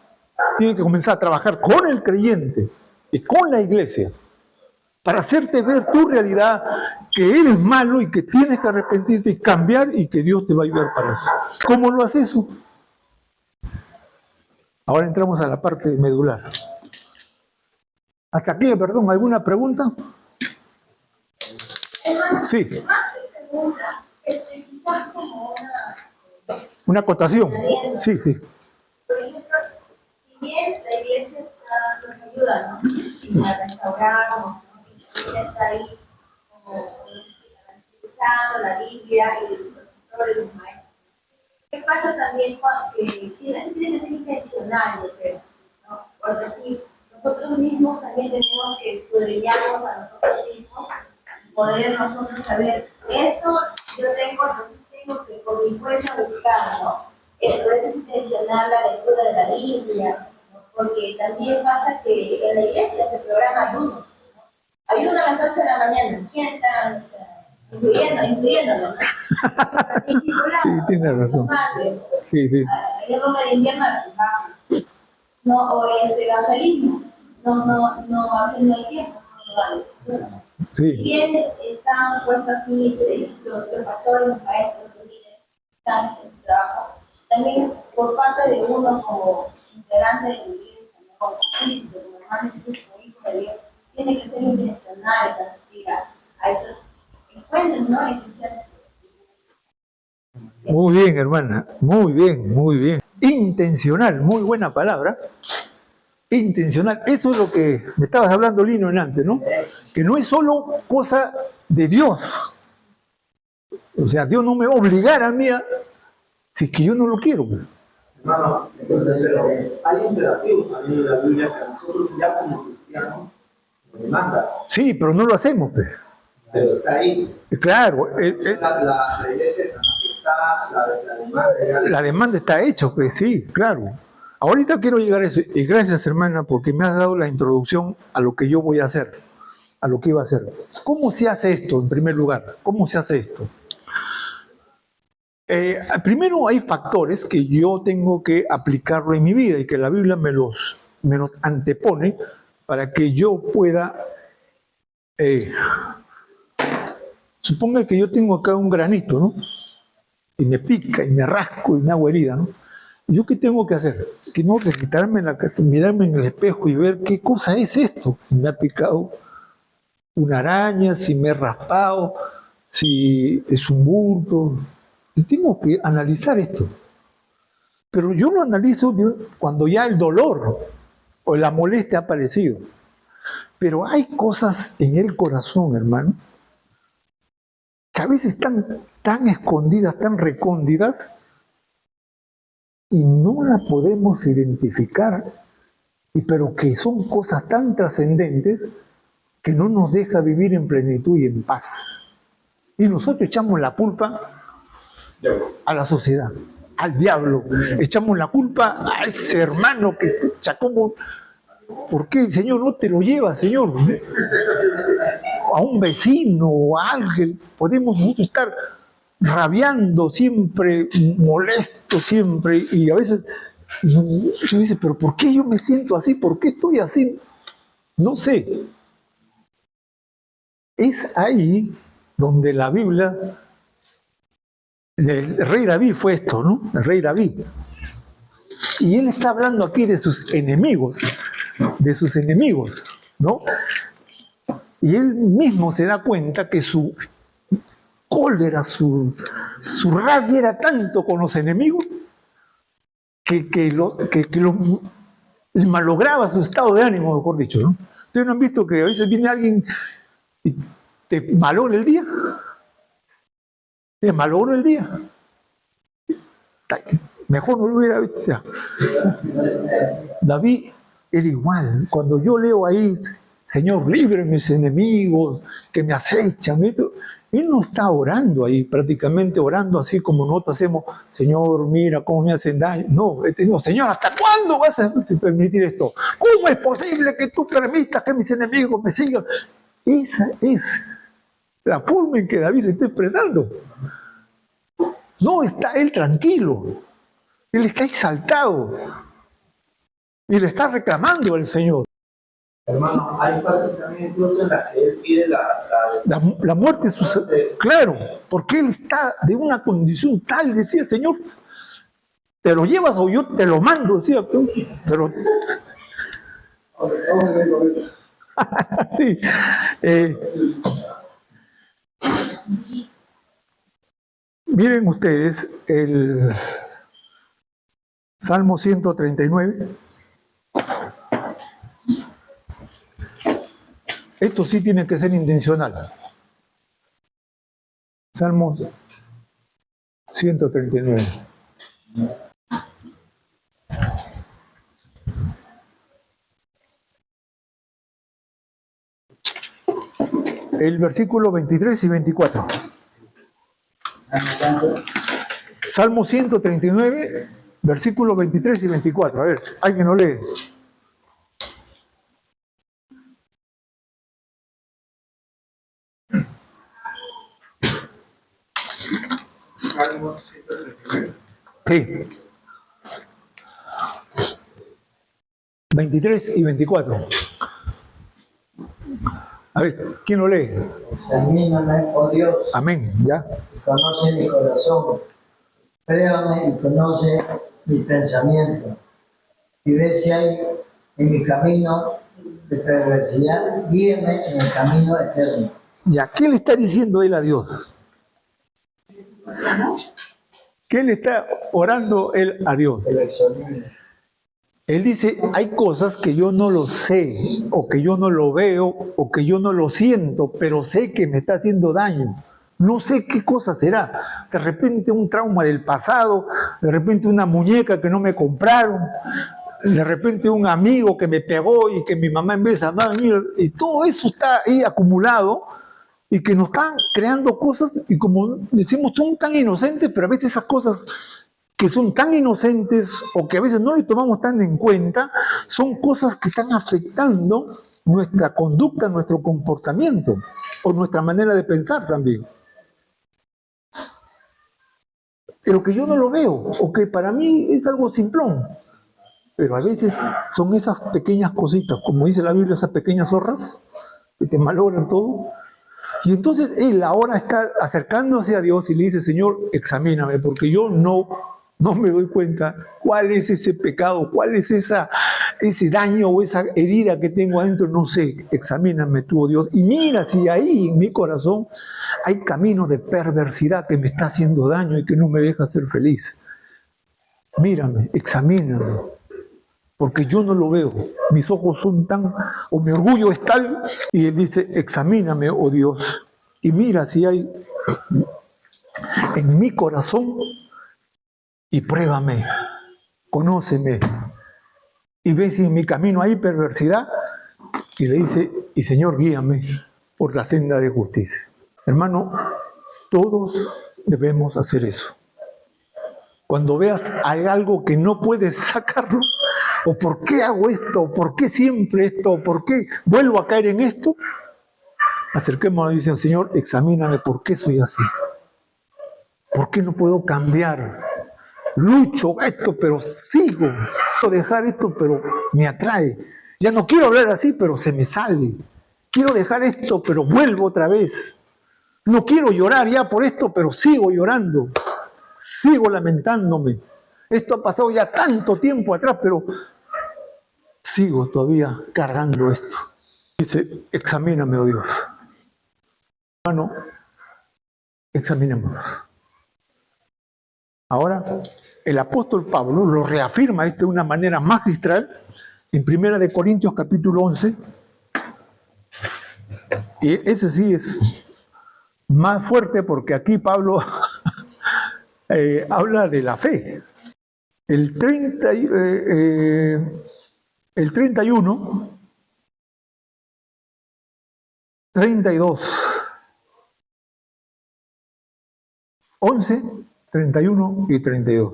[SPEAKER 1] tiene que comenzar a trabajar con el creyente y con la iglesia para hacerte ver tu realidad, que eres malo y que tienes que arrepentirte y cambiar y que Dios te va a ayudar para eso. ¿Cómo lo hace eso? Ahora entramos a la parte medular. ¿Hasta aquí, perdón, alguna pregunta? Sí.
[SPEAKER 5] Más que pregunta, quizás como
[SPEAKER 1] Una acotación. Sí, sí.
[SPEAKER 5] por ejemplo, si bien la iglesia nos ayuda, ¿no? A restaurarnos, ¿no? La iglesia está ahí como utilizando la Biblia y los profesores, los maestros. ¿Qué pasa también que eso tiene que ser intencional, yo creo, ¿no? Por decir, nosotros mismos también tenemos que escudriñarnos a nosotros mismos y poder nosotros saber, esto yo tengo, entonces tengo que por mi cuenta buscar, ¿no? Por eso es intencional la lectura de la Biblia, ¿no? Porque también pasa que en la iglesia se programa ayuno, ¿no? Ayuno a las 8 de la mañana. ¿Quién está incluyéndolo?
[SPEAKER 1] Sí, tiene razón. Sí, sí.
[SPEAKER 5] En época de invierno no, o es evangelismo, no hace no hay tiempo, no vale.
[SPEAKER 1] Sí.
[SPEAKER 5] Si bien están puestos así los pastores, los maestros, los líderes, están en su trabajo, también es por parte de uno como integrante de la iglesia, ¿no? Como discípulo, como hermano, como hijo de Dios, tiene que ser intencional en asistir a esos encuentros, ¿no?
[SPEAKER 1] Muy bien, hermana. Muy bien, muy bien. Intencional, muy buena palabra. Intencional. Eso es lo que me estabas hablando, Lino, en antes, ¿no? Que no es solo cosa de Dios. O sea, Dios no me va a obligar a mí si es que yo no lo quiero.
[SPEAKER 6] Hermano, pero hay imperativos también en la Biblia que nosotros ya como cristianos nos demanda.
[SPEAKER 1] Sí, pero no lo hacemos, pues.
[SPEAKER 6] Pero está ahí.
[SPEAKER 1] Claro.
[SPEAKER 6] La iglesia está,
[SPEAKER 1] la demanda está hecha, pues sí, claro. Ahorita quiero llegar a eso. Y gracias, hermana, porque me has dado la introducción a lo que yo voy a hacer, a lo que iba a hacer. ¿Cómo se hace esto, en primer lugar? ¿Cómo se hace esto? Primero hay factores que yo tengo que aplicarlo en mi vida y que la Biblia me los antepone para que yo pueda... suponga que yo tengo acá un granito, ¿no? Y me pica, y me rasco, y me hago herida, ¿no? ¿Yo qué tengo que hacer? Que tengo que quitarme mirarme en el espejo y ver qué cosa es esto. Si me ha picado una araña, si me he raspado, si es un bulto. Y tengo que analizar esto. Pero yo lo analizo cuando ya el dolor o la molestia ha aparecido. Pero hay cosas en el corazón, hermano, que a veces están tan escondidas, tan recóndidas, y no la podemos identificar, pero que son cosas tan trascendentes que no nos deja vivir en plenitud y en paz. Y nosotros echamos la culpa a la sociedad, al diablo. Echamos la culpa a ese hermano que sacó. ¿Por qué, Señor, no te lo llevas, Señor? A un vecino o a alguien. Podemos nosotros estar rabiando siempre, molestos siempre, y a veces tú dices, pero ¿por qué yo me siento así? ¿Por qué estoy así? No sé. Es ahí donde la Biblia, el rey David fue esto, ¿no? El rey David. Y él está hablando aquí de sus enemigos, ¿no? Y él mismo se da cuenta que su cólera, su rabia era tanto con los enemigos que le malograba su estado de ánimo, mejor dicho, ¿no? Ustedes no han visto que a veces viene alguien y te malogra el día. Te malogró el día. Mejor no lo hubiera visto. Ya. David era igual. Cuando yo leo ahí, Señor, libre mis enemigos que me acechan, él no está orando ahí, prácticamente orando así como nosotros hacemos, Señor, mira cómo me hacen daño. No, Señor, ¿hasta cuándo vas a permitir esto? ¿Cómo es posible que tú permitas que mis enemigos me sigan? Esa es la forma en que David se está expresando. No está él tranquilo, él está exaltado y le está reclamando al Señor.
[SPEAKER 6] Hermano, hay partes también incluso en las que él pide
[SPEAKER 1] La muerte, claro, porque él está de una condición tal, decía, Señor, ¿te lo llevas o yo te lo mando? Decía, pero... sí. Miren ustedes el Salmo 139. Esto sí tiene que ser intencional. Salmo 139. El versículo 23 y 24. Salmo 139, versículos 23 y 24. A ver, alguien lo lee. Sí. 23 y 24. A ver, ¿quién lo lee?
[SPEAKER 7] Examíname, oh Dios.
[SPEAKER 1] Amén, ya.
[SPEAKER 7] Conoce mi corazón. Pruébame y conoce mi pensamiento. Y ve si hay en mi camino de perversidad, guíeme en el camino eterno.
[SPEAKER 1] ¿Y a qué le está diciendo él a Dios? ¿Qué le está orando él a Dios? Él dice, hay cosas que yo no lo sé, o que yo no lo veo, o que yo no lo siento, pero sé que me está haciendo daño. No sé qué cosa será. De repente un trauma del pasado, de repente una muñeca que no me compraron, de repente un amigo que me pegó y que mi mamá en vez de amarme, y todo eso está ahí acumulado y que nos están creando cosas, y como decimos, son tan inocentes, pero a veces esas cosas que son tan inocentes o que a veces no le tomamos tan en cuenta, son cosas que están afectando nuestra conducta, nuestro comportamiento o nuestra manera de pensar también. Pero que yo no lo veo, o que para mí es algo simplón. Pero a veces son esas pequeñas cositas, como dice la Biblia, esas pequeñas zorras que te malogran todo. Y entonces él ahora está acercándose a Dios y le dice, Señor, examíname, porque yo no me doy cuenta cuál es ese pecado, cuál es ese daño o esa herida que tengo adentro, no sé, examíname tú, oh Dios, y mira si ahí en mi corazón hay camino de perversidad que me está haciendo daño y que no me deja ser feliz. Mírame, examíname, porque yo no lo veo, mis ojos son tan, o mi orgullo es tal, y él dice, examíname, oh Dios, y mira si hay en mi corazón y pruébame, conóceme y ve si en mi camino hay perversidad, y le dice, y Señor, guíame por la senda de justicia. Hermano, todos debemos hacer eso. Cuando veas hay algo que no puedes sacarlo, o por qué hago esto, o por qué siempre esto, o por qué vuelvo a caer en esto, acerquémonos y dicen, Señor, examíname por qué soy así. ¿Por qué no puedo cambiar? Lucho esto, pero sigo. Quiero dejar esto, pero me atrae. Ya no quiero hablar así, pero se me sale. Quiero dejar esto, pero vuelvo otra vez. No quiero llorar ya por esto, pero sigo llorando. Sigo lamentándome. Esto ha pasado ya tanto tiempo atrás, pero sigo todavía cargando esto. Dice, examíname, oh Dios. Hermano, examinémonos. Ahora, el apóstol Pablo lo reafirma esto de una manera magistral en 1 Corintios capítulo 11. Y ese sí es más fuerte porque aquí Pablo habla de la fe. El 31, 32, 11, 31 y 32.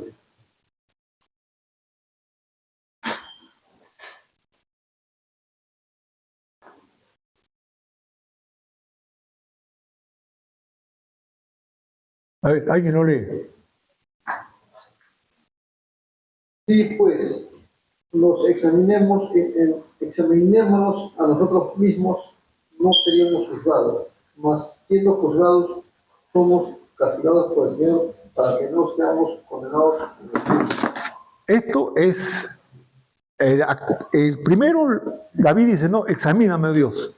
[SPEAKER 1] A ver, ¿alguien lo lee?
[SPEAKER 6] Sí, pues, nos examinémonos a nosotros mismos, no seríamos juzgados, mas siendo juzgados, somos castigados por el Señor para que no seamos condenados en el juicio.
[SPEAKER 1] Esto es, el primero, David dice, no, examíname, Dios.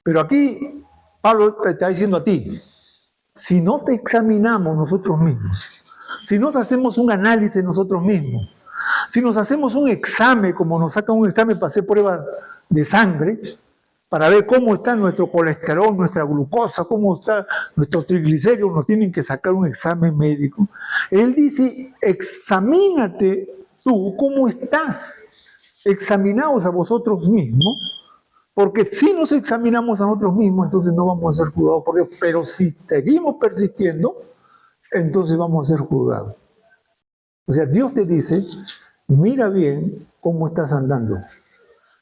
[SPEAKER 1] Pero aquí Pablo te está diciendo a ti, si no te examinamos nosotros mismos, si nos hacemos un análisis nosotros mismos, si nos hacemos un examen, como nos sacan un examen para hacer pruebas de sangre, para ver cómo está nuestro colesterol, nuestra glucosa, cómo está nuestro triglicéridos, nos tienen que sacar un examen médico. Él dice, examínate tú, ¿cómo estás? Examinaos a vosotros mismos, porque si nos examinamos a nosotros mismos, entonces no vamos a ser juzgados por Dios. Pero si seguimos persistiendo, entonces vamos a ser juzgados. O sea, Dios te dice, mira bien cómo estás andando.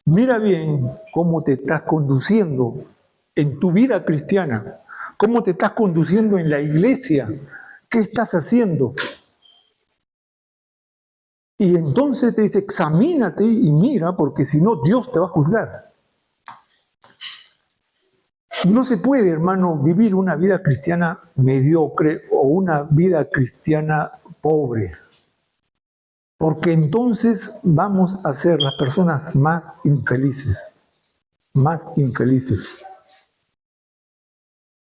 [SPEAKER 1] Mira bien cómo te estás conduciendo en tu vida cristiana. Cómo te estás conduciendo en la iglesia. ¿Qué estás haciendo? Y entonces te dice, examínate y mira, porque si no, Dios te va a juzgar. No se puede, hermano, vivir una vida cristiana mediocre o una vida cristiana pobre. Porque entonces vamos a ser las personas más infelices. Más infelices.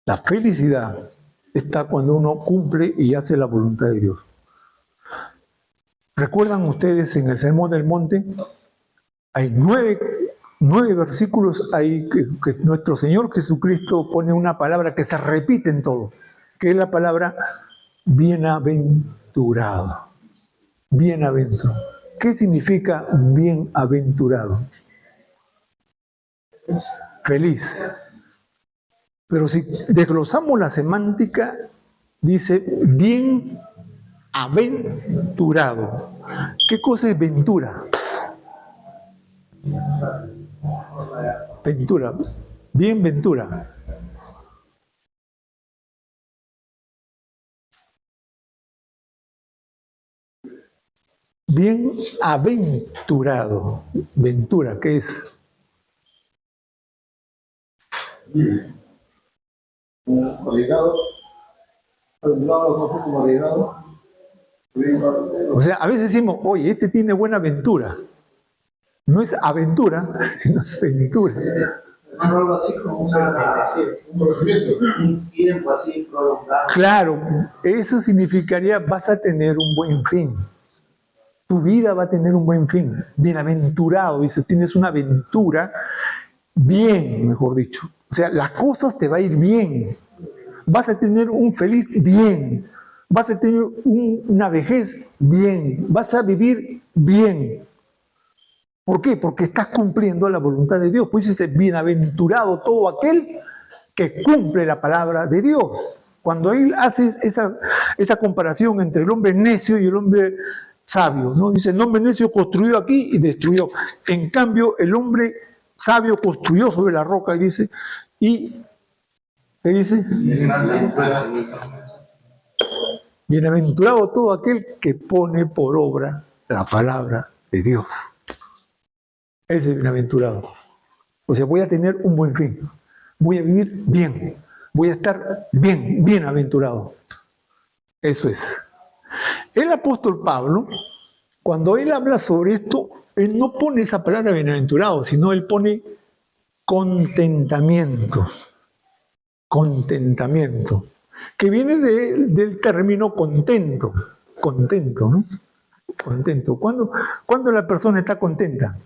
[SPEAKER 1] La felicidad está cuando uno cumple y hace la voluntad de Dios. ¿Recuerdan ustedes en el Sermón del Monte? Hay nueve versículos ahí que nuestro Señor Jesucristo pone una palabra que se repite en todo, que es la palabra bienaventurado. Bienaventurado. ¿Qué significa bienaventurado? Feliz. Pero si desglosamos la semántica, dice bienaventurado. ¿Qué cosa es ventura? Ventura, bien ventura. Bienaventurado. Ventura, ¿qué es? O sea, a veces decimos, oye, este tiene buena ventura. No es aventura, sino es ventura.
[SPEAKER 6] Algo así como un tiempo así prolongado.
[SPEAKER 1] Claro, eso significaría vas a tener un buen fin. Tu vida va a tener un buen fin. Bienaventurado, dice, tienes una aventura bien, mejor dicho. O sea, las cosas te va a ir bien. Vas a tener un feliz bien. vas a tener una vejez bien, vas a vivir bien. ¿Por qué? Porque estás cumpliendo la voluntad de Dios. Pues dice, bienaventurado todo aquel que cumple la palabra de Dios. Cuando él hace esa comparación entre el hombre necio y el hombre sabio, ¿no? Dice, el hombre necio construyó aquí y destruyó. En cambio, el hombre sabio construyó sobre la roca y dice, ¿qué dice? Bienaventurado todo aquel que pone por obra la palabra de Dios. Ese es bienaventurado. O sea, voy a tener un buen fin. Voy a vivir bien. Voy a estar bien, bienaventurado. Eso es. El apóstol Pablo, cuando él habla sobre esto, él no pone esa palabra bienaventurado, sino él pone contentamiento. Contentamiento. Que viene del término contento. Contento, ¿no? Contento. ¿Cuándo la persona está contenta?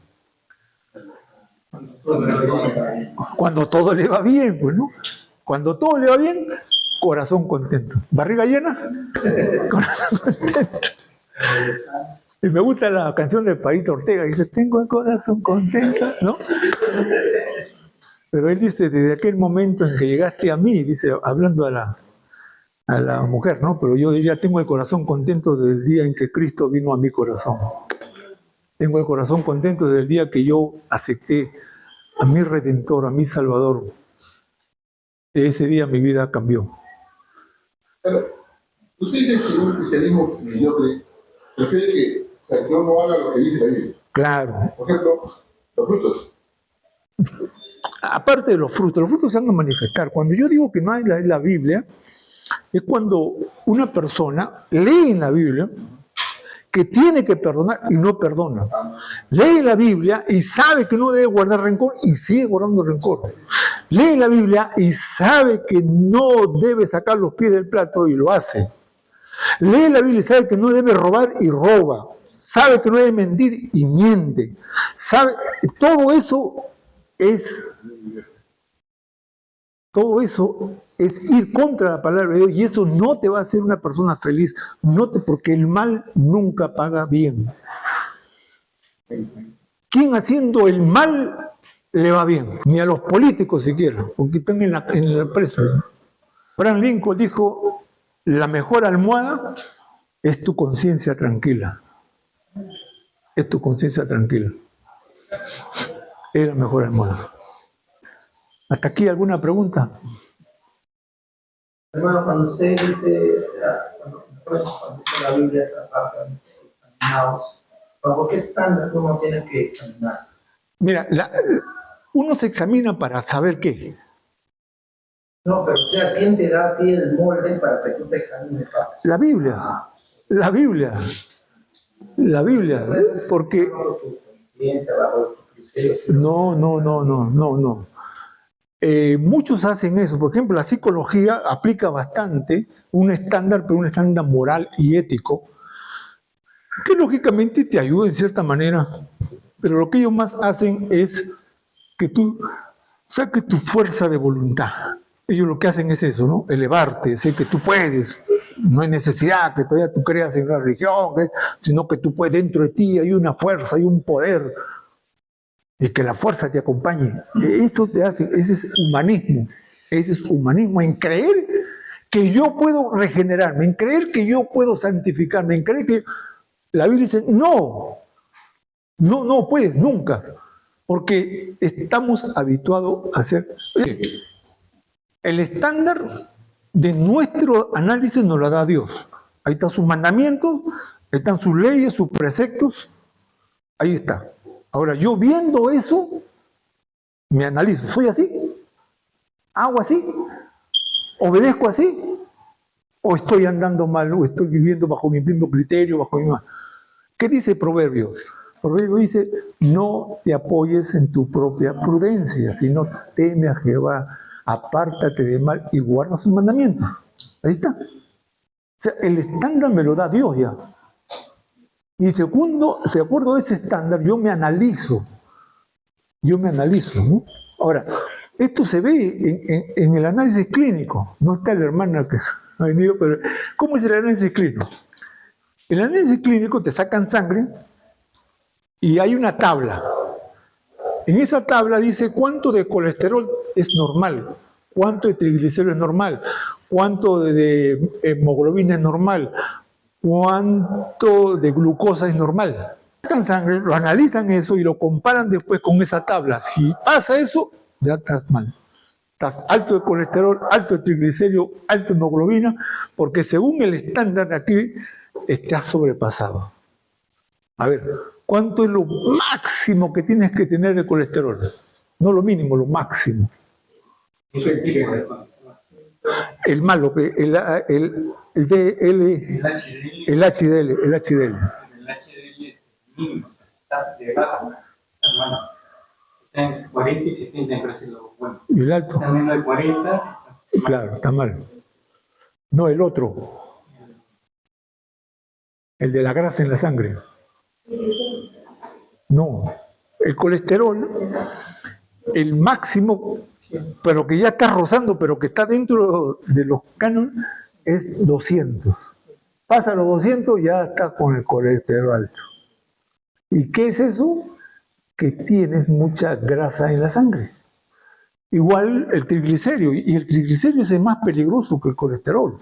[SPEAKER 1] Cuando todo le va bien, pues, ¿no? Cuando todo le va bien, corazón contento. ¿Barriga llena? Corazón contento. Y me gusta la canción de Palito Ortega, dice, tengo el corazón contento, ¿no? Pero él dice, desde aquel momento en que llegaste a mí, dice, hablando a la mujer, ¿no? Pero yo diría, tengo el corazón contento desde el día en que Cristo vino a mi corazón. Tengo el corazón contento desde el día que yo acepté a mi Redentor, a mi Salvador. Ese día mi vida cambió.
[SPEAKER 3] Pero, usted dice que un cristianismo mediocre prefiere que el Señor no haga lo que dice la Biblia.
[SPEAKER 1] Claro.
[SPEAKER 3] Por ejemplo, los frutos.
[SPEAKER 1] Aparte de los frutos se van a manifestar. Cuando yo digo que no hay la Biblia, es cuando una persona lee en la Biblia que tiene que perdonar y no perdona. Lee la Biblia y sabe que no debe guardar rencor y sigue guardando rencor. Lee la Biblia y sabe que no debe sacar los pies del plato y lo hace. Lee la Biblia y sabe que no debe robar y roba. Sabe que no debe mentir y miente. Sabe, todo eso es ir contra la palabra de Dios y eso no te va a hacer una persona feliz, porque el mal nunca paga bien. ¿Quién haciendo el mal le va bien? Ni a los políticos siquiera, porque están en la presa. Abraham Lincoln dijo, la mejor almohada es tu conciencia tranquila. Es tu conciencia tranquila. Es la mejor almohada. ¿Hasta aquí alguna pregunta?
[SPEAKER 8] Hermano, cuando usted dice, cuando dice la Biblia, esa parte, examinados, ¿bajo qué estándar uno tiene que examinarse?
[SPEAKER 1] Mira, uno se examina para saber qué.
[SPEAKER 8] No, pero o sea, ¿quién te da a ti el molde para que tú te examines?
[SPEAKER 1] La Biblia. La Biblia. La Biblia. Porque... No. Muchos hacen eso. Por ejemplo, la psicología aplica bastante un estándar, pero un estándar moral y ético, que lógicamente te ayuda en cierta manera. Pero lo que ellos más hacen es que tú saques tu fuerza de voluntad. Ellos lo que hacen es eso, ¿no? Elevarte, decir que tú puedes. No hay necesidad que todavía tú creas en una religión, sino que tú puedes, dentro de ti hay una fuerza, hay un poder. Y que la fuerza te acompañe. Eso te hace, ese es humanismo. Ese es humanismo, en creer que yo puedo regenerarme, en creer que yo puedo santificarme, en creer que la Biblia dice, no puedes, nunca. Porque estamos habituados a hacer... El estándar de nuestro análisis nos lo da Dios. Ahí están sus mandamientos, ahí están sus leyes, sus preceptos. Ahí está. Ahora, yo viendo eso, me analizo. ¿Soy así? ¿Hago así? ¿Obedezco así? ¿O estoy andando mal? ¿O estoy viviendo bajo mi mismo criterio? ¿Qué dice Proverbios? Proverbios dice, no te apoyes en tu propia prudencia, sino teme a Jehová, apártate de mal y guarda sus mandamientos. Ahí está. O sea, el estándar me lo da Dios ya. Y segundo, de acuerdo a ese estándar, yo me analizo, ¿no? Ahora, esto se ve en el análisis clínico. No está la hermana ha venido, pero ¿cómo es el análisis clínico? El análisis clínico te sacan sangre y hay una tabla. En esa tabla dice cuánto de colesterol es normal, cuánto de triglicéridos es normal, cuánto de hemoglobina es normal, cuánto de glucosa es normal. Sacan sangre, lo analizan eso y lo comparan después con esa tabla. Si pasa eso, ya estás mal. Estás alto de colesterol, alto de triglicéridos, alto de hemoglobina, porque según el estándar de aquí, estás sobrepasado. A ver, ¿cuánto es lo máximo que tienes que tener de colesterol? No lo mínimo, lo máximo. El malo, el HDL.
[SPEAKER 9] El HDL mínimo, está debajo, hermano. Está en 40 y 70 en Brasil, bueno.
[SPEAKER 1] ¿Y el alto?
[SPEAKER 9] También de 40.
[SPEAKER 1] Claro, está mal. No, el otro. El de la grasa en la sangre. No. El colesterol, el máximo, pero que ya está rozando, pero que está dentro de los cánones, es 200. Pasa los 200, ya estás con el colesterol alto. ¿Y qué es eso? Que tienes mucha grasa en la sangre. Igual el triglicérido, y el triglicérido es más peligroso que el colesterol.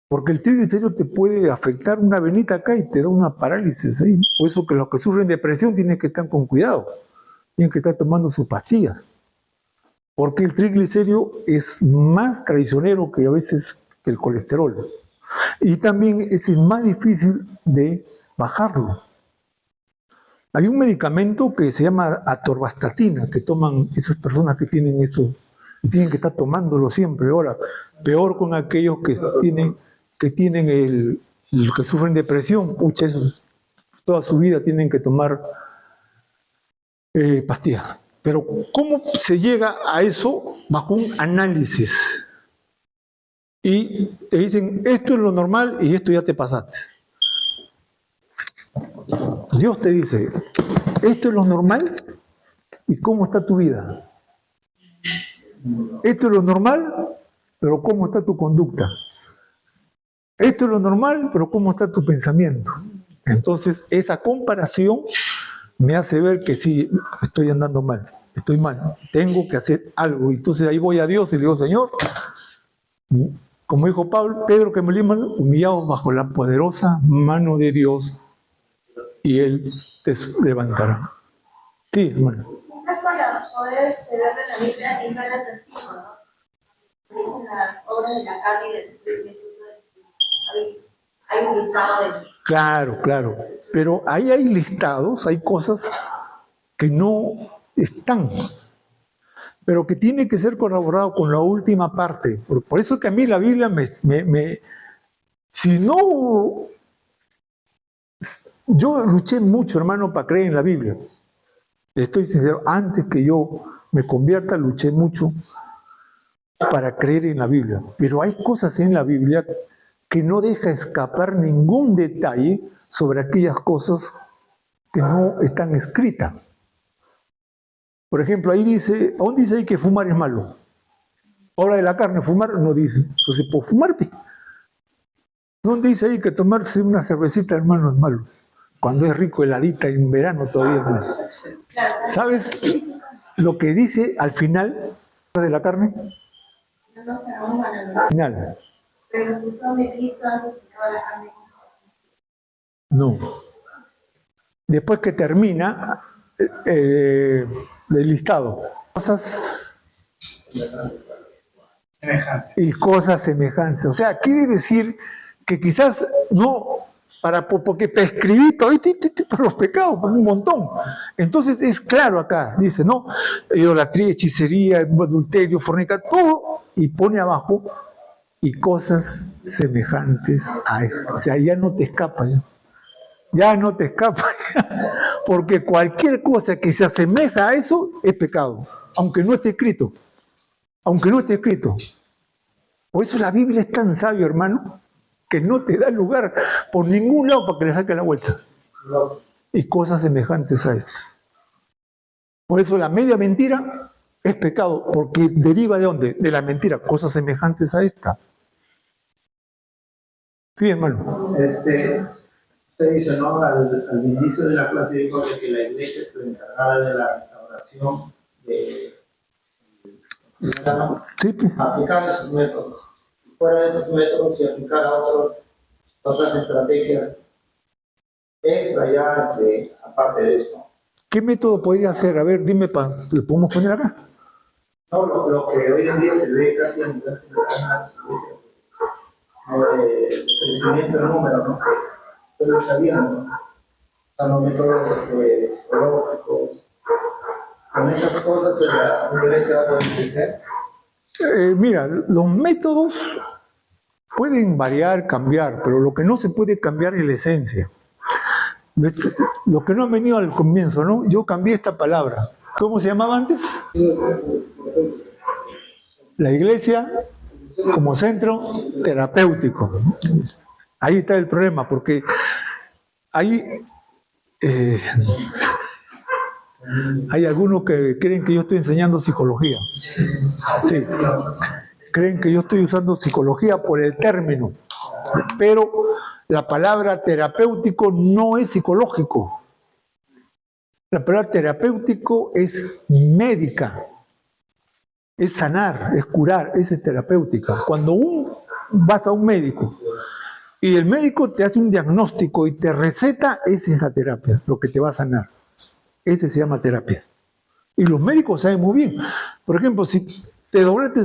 [SPEAKER 1] Porque el triglicérido te puede afectar una venita acá y te da una parálisis ahí. Por eso que los que sufren depresión tienen que estar con cuidado. Tienen que estar tomando sus pastillas. Porque el triglicérido es más traicionero que a veces que el colesterol. Y también es más difícil de bajarlo. Hay un medicamento que se llama atorvastatina, que toman esas personas que tienen eso, y tienen que estar tomándolo siempre. Ahora, peor con aquellos que que sufren depresión, pucha, esos toda su vida tienen que tomar pastillas. Pero ¿cómo se llega a eso? Bajo un análisis. Y te dicen, esto es lo normal y esto ya te pasaste. Dios te dice, esto es lo normal y cómo está tu vida. Esto es lo normal, pero cómo está tu conducta. Esto es lo normal, pero cómo está tu pensamiento. Entonces, esa comparación me hace ver que sí, estoy andando mal, estoy mal, tengo que hacer algo. Entonces ahí voy a Dios y le digo, Señor, como dijo Pedro, que me liman, humillados bajo la poderosa mano de Dios, y Él te levantará. Sí, hermano.
[SPEAKER 5] Quizás para poder ver en la Biblia hay varios versículos, ¿no? Dicen las obras de la carne y del espíritu. Hay un listado de...
[SPEAKER 1] Claro, claro. Pero ahí hay listados, hay cosas que no están, pero que tiene que ser corroborado con la última parte. Por eso es que a mí la Biblia si no... Yo luché mucho, hermano, para creer en la Biblia. Estoy sincero, antes que yo me convierta, luché mucho para creer en la Biblia. Pero hay cosas en la Biblia que no deja escapar ningún detalle sobre aquellas cosas que no están escritas. Por ejemplo, ahí dice, ¿dónde dice ahí que fumar es malo? Hora de la carne, fumar no dice. Entonces, ¿puedo fumar? ¿Dónde dice ahí que tomarse una cervecita, hermano, es malo? Cuando es rico, heladita, en verano todavía es malo. ¿Sabes lo que dice al final de la carne?
[SPEAKER 5] No se aún para el
[SPEAKER 1] Final.
[SPEAKER 5] pero los que son de Cristo han crucificado la carne.
[SPEAKER 1] No. Después que termina el listado, cosas y cosas semejantes. O sea, quiere decir que quizás no, porque prescribí todos los pecados, un montón. Entonces es claro acá, dice, no, idolatría, hechicería, adulterio, fornicación, todo, y pone abajo, y cosas semejantes a esto. O sea, ya no te escapa, ya no te escapa, porque cualquier cosa que se asemeja a eso es pecado, aunque no esté escrito, aunque no esté escrito. Por eso la Biblia es tan sabia, hermano, que no te da lugar por ningún lado para que le saque la vuelta. Y cosas semejantes a esto. Por eso la media mentira es pecado, porque deriva ¿de dónde? De la mentira, cosas semejantes a esta. Sí, hermano.
[SPEAKER 8] Usted dice, ¿no? Al inicio de la clase dijo de que la iglesia es la encargada de la restauración de
[SPEAKER 1] Sí, pues.
[SPEAKER 8] aplicar esos métodos. Fuera de esos métodos y aplicar a otras estrategias extra ya, aparte de esto.
[SPEAKER 1] ¿Qué método podría ser? A ver, dime, ¿lo podemos poner acá?
[SPEAKER 8] No, lo que hoy en día se ve casi a nivel general, de crecimiento del número, ¿no? Pero lo sabían, ¿no? Están los métodos psicológicos. Con esas cosas la iglesia va a poder crecer.
[SPEAKER 1] Mira, los métodos pueden variar, cambiar, pero lo que no se puede cambiar es la esencia. Lo que no han venido al comienzo, ¿no? Yo cambié esta palabra. ¿Cómo se llamaba antes? La iglesia como centro terapéutico. Ahí está el problema, porque hay algunos que creen que yo estoy enseñando psicología. Sí. Creen que yo estoy usando psicología por el término, pero la palabra terapéutico no es psicológico. La palabra terapéutico es médica, es sanar, es curar, esa es terapéutica. Cuando vas a un médico y el médico te hace un diagnóstico y te receta, esa es esa terapia, lo que te va a sanar. Ese se llama terapia. Y los médicos saben muy bien. Por ejemplo, si te doblaste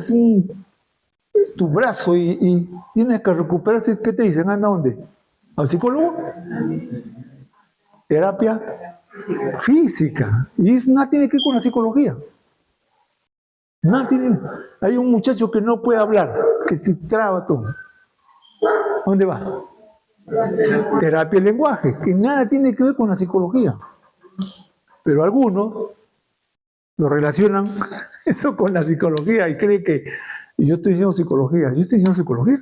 [SPEAKER 1] tu brazo y tienes que recuperarse, ¿qué te dicen? ¿Anda a dónde? ¿Al psicólogo? Terapia física. Y eso nada tiene que ver con la psicología. Nada tiene. Hay un muchacho que no puede hablar, que se traba todo. ¿Dónde va? Terapia del lenguaje, que nada tiene que ver con la psicología. Pero algunos lo relacionan eso con la psicología y creen que yo estoy diciendo psicología. Yo estoy diciendo psicología.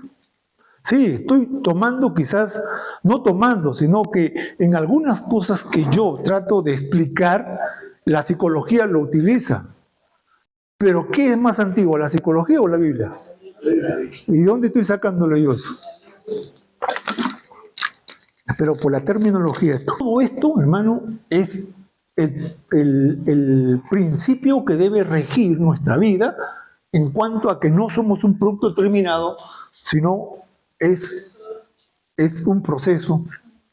[SPEAKER 1] Sí, estoy tomando quizás, no tomando, sino que en algunas cosas que yo trato de explicar, la psicología lo utiliza. Pero ¿qué es más antiguo, la psicología o la Biblia? ¿Y dónde estoy sacándolo yo eso? Pero por la terminología, todo esto, hermano, es el principio que debe regir nuestra vida en cuanto a que no somos un producto terminado, sino es un proceso.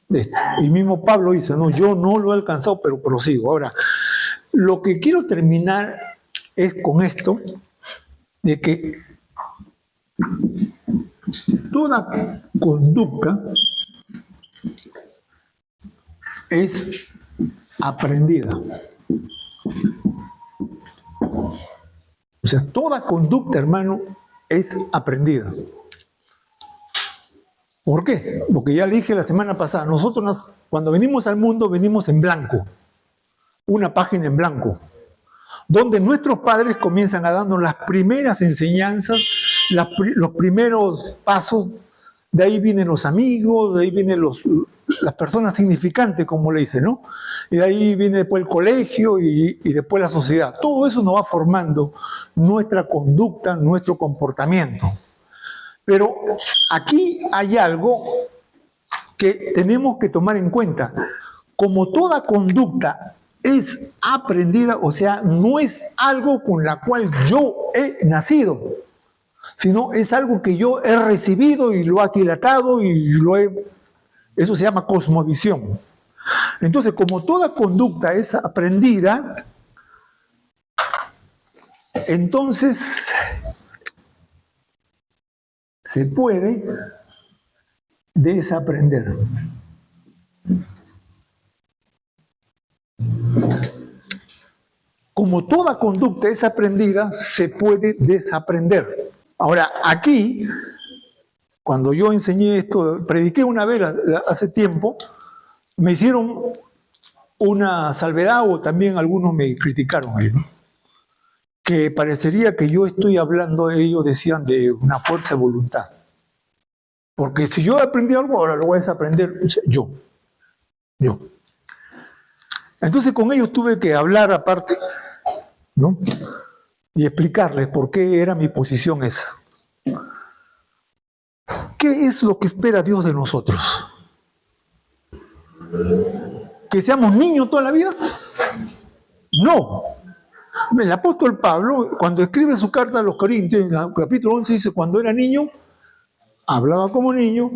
[SPEAKER 1] Y mismo Pablo dice, no, yo no lo he alcanzado, pero prosigo. Ahora, lo que quiero terminar es con esto, de que toda conducta es aprendida. O sea, toda conducta, hermano, es aprendida. ¿Por qué? Porque ya le dije la semana pasada, nosotros cuando venimos al mundo venimos en blanco, una página en blanco, donde nuestros padres comienzan a darnos las primeras enseñanzas, los primeros pasos. De ahí vienen los amigos, de ahí vienen las personas significantes, como le dicen, ¿no? Y de ahí viene después el colegio y después la sociedad. Todo eso nos va formando nuestra conducta, nuestro comportamiento. Pero aquí hay algo que tenemos que tomar en cuenta. Como toda conducta es aprendida, o sea, no es algo con la cual yo he nacido, sino es algo que yo he recibido y lo he aquilatado y eso se llama cosmovisión. Entonces, como toda conducta es aprendida, entonces se puede desaprender. Como toda conducta es aprendida, se puede desaprender. Ahora, aquí, cuando yo enseñé esto, prediqué una vez hace tiempo, me hicieron una salvedad o también algunos me criticaron ahí, ¿no? Que parecería que yo estoy hablando, ellos decían, de una fuerza de voluntad. Porque si yo aprendí algo, ahora lo voy a desaprender yo. Entonces con ellos tuve que hablar aparte, ¿no? Y explicarles por qué era mi posición esa. ¿Qué es lo que espera Dios de nosotros? ¿Que seamos niños toda la vida? No. El apóstol Pablo, cuando escribe su carta a los Corintios, en el capítulo 11 dice, cuando era niño, hablaba como niño,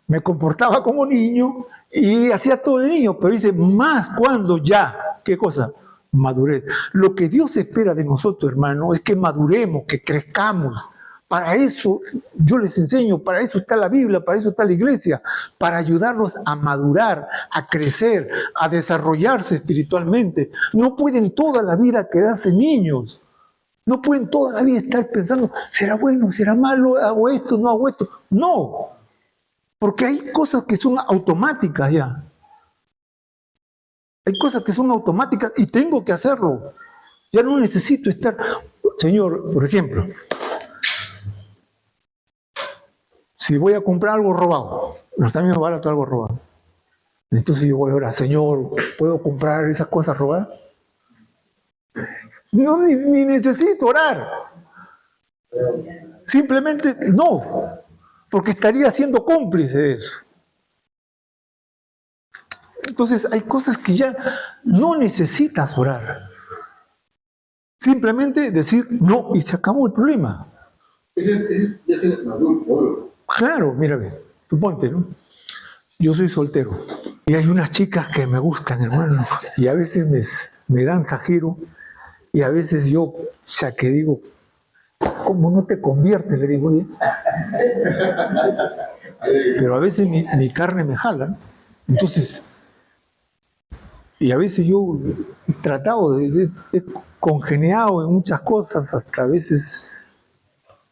[SPEAKER 1] me comportaba como niño y hacía todo de niño, pero dice, más cuando ya, ¿qué cosa? Madurez. Lo que Dios espera de nosotros, hermano, es que maduremos, que crezcamos. Para eso yo les enseño, para eso está la Biblia, para eso está la iglesia, para ayudarlos a madurar, a crecer, a desarrollarse espiritualmente. No pueden toda la vida quedarse niños. No pueden toda la vida estar pensando, ¿será bueno, será malo? ¿Hago esto, no hago esto? No, porque hay cosas que son automáticas ya. Hay cosas que son automáticas y tengo que hacerlo. Ya no necesito estar... Señor, por ejemplo, si voy a comprar algo robado, no está bien barato algo robado. Entonces yo voy a orar, Señor, ¿puedo comprar esas cosas robadas? No, ni necesito orar. Simplemente no, porque estaría siendo cómplice de eso. Entonces hay cosas que ya no necesitas orar. Simplemente decir no y se acabó el problema.
[SPEAKER 3] Ya es maduro.
[SPEAKER 1] Claro, mira, suponte, ¿no? Yo soy soltero y hay unas chicas que me gustan, hermano, y a veces me dan sajiro y a veces yo ya que digo, ¿cómo no te conviertes? Le digo, ¿eh? Pero a veces mi carne me jala, entonces, y a veces yo he tratado he congeniado en muchas cosas, hasta a veces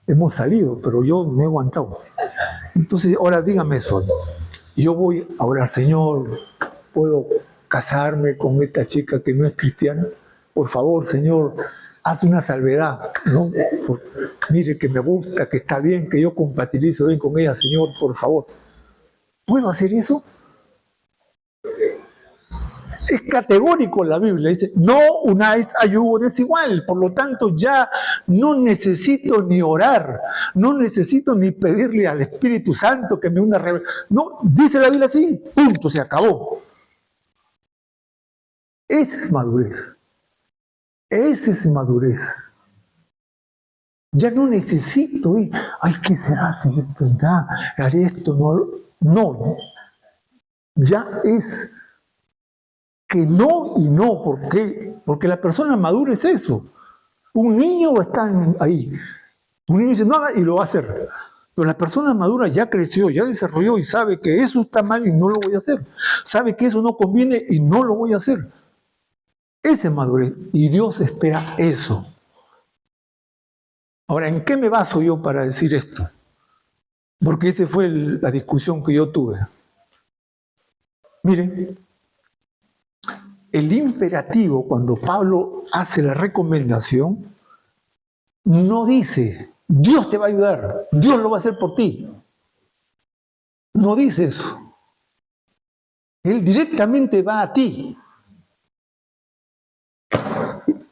[SPEAKER 1] hemos salido, pero yo me he aguantado. Entonces, ahora dígame eso. Yo voy a orar, Señor, ¿puedo casarme con esta chica que no es cristiana? Por favor, Señor, haz una salvedad, ¿no? Mire que me gusta, que está bien, que yo compatibilizo bien con ella, Señor, por favor. ¿Puedo hacer eso? Es categórico la Biblia, dice, no unáis a yugo desigual, por lo tanto ya no necesito ni orar, no necesito ni pedirle al Espíritu Santo que me una revelación. No, dice la Biblia así, punto, se acabó. Esa es madurez. Esa es madurez. Ya no necesito ir, ay, ¿qué será? Si haré esto, no. Ya es que no y no. ¿Por qué? Porque la persona madura es eso. Un niño está ahí. Un niño dice, no haga, y lo va a hacer. Pero la persona madura ya creció, ya desarrolló y sabe que eso está mal y no lo voy a hacer. Sabe que eso no conviene y no lo voy a hacer. Esa es madurez. Y Dios espera eso. Ahora, ¿en qué me baso yo para decir esto? Porque esa fue la discusión que yo tuve. Miren, el imperativo, cuando Pablo hace la recomendación, no dice, Dios te va a ayudar, Dios lo va a hacer por ti. No dice eso. Él directamente va a ti.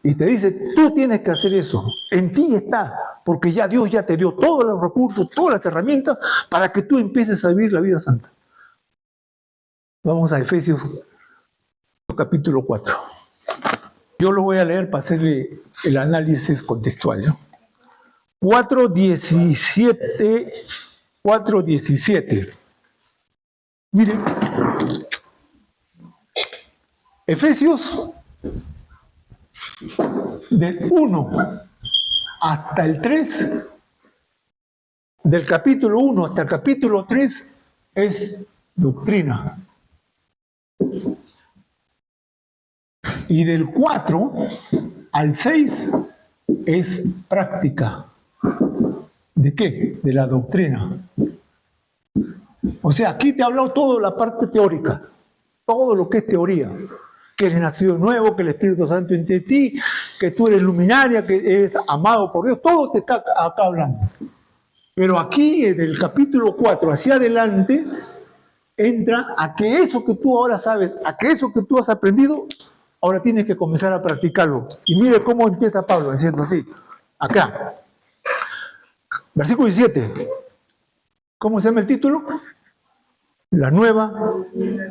[SPEAKER 1] Y te dice, tú tienes que hacer eso. En ti está, porque ya Dios ya te dio todos los recursos, todas las herramientas para que tú empieces a vivir la vida santa. Vamos a Efesios capítulo 4. Yo lo voy a leer para hacerle el análisis contextual, ¿no? 4:17. Miren, Efesios del 1 hasta el 3, del capítulo 1 hasta el capítulo 3 es doctrina. Y del 4 al 6 es práctica. ¿De qué? De la doctrina. O sea, aquí te he hablado toda la parte teórica, todo lo que es teoría, que eres nacido nuevo, que el Espíritu Santo entre ti, que tú eres luminaria, que eres amado por Dios, todo te está acá hablando. Pero aquí, del capítulo 4 hacia adelante, entra a que eso que tú ahora sabes, a que eso que tú has aprendido, ahora tienes que comenzar a practicarlo. Y mire cómo empieza Pablo diciendo así, acá. Versículo 17. ¿Cómo se llama el título? La nueva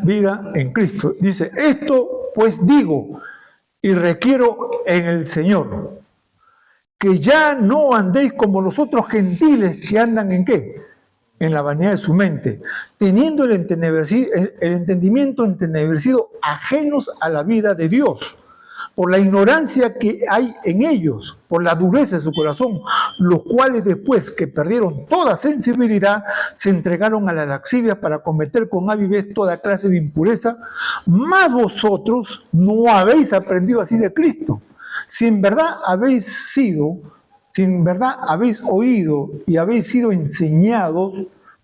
[SPEAKER 1] vida en Cristo. Dice, esto pues digo y requiero en el Señor, que ya no andéis como los otros gentiles que andan ¿en qué? En la vanidad de su mente, teniendo el entendimiento entenebrecido, ajenos a la vida de Dios, por la ignorancia que hay en ellos, por la dureza de su corazón, los cuales después que perdieron toda sensibilidad, se entregaron a la lascivia para cometer con avidez toda clase de impureza, mas vosotros no habéis aprendido así de Cristo. Si en verdad habéis oído y habéis sido enseñados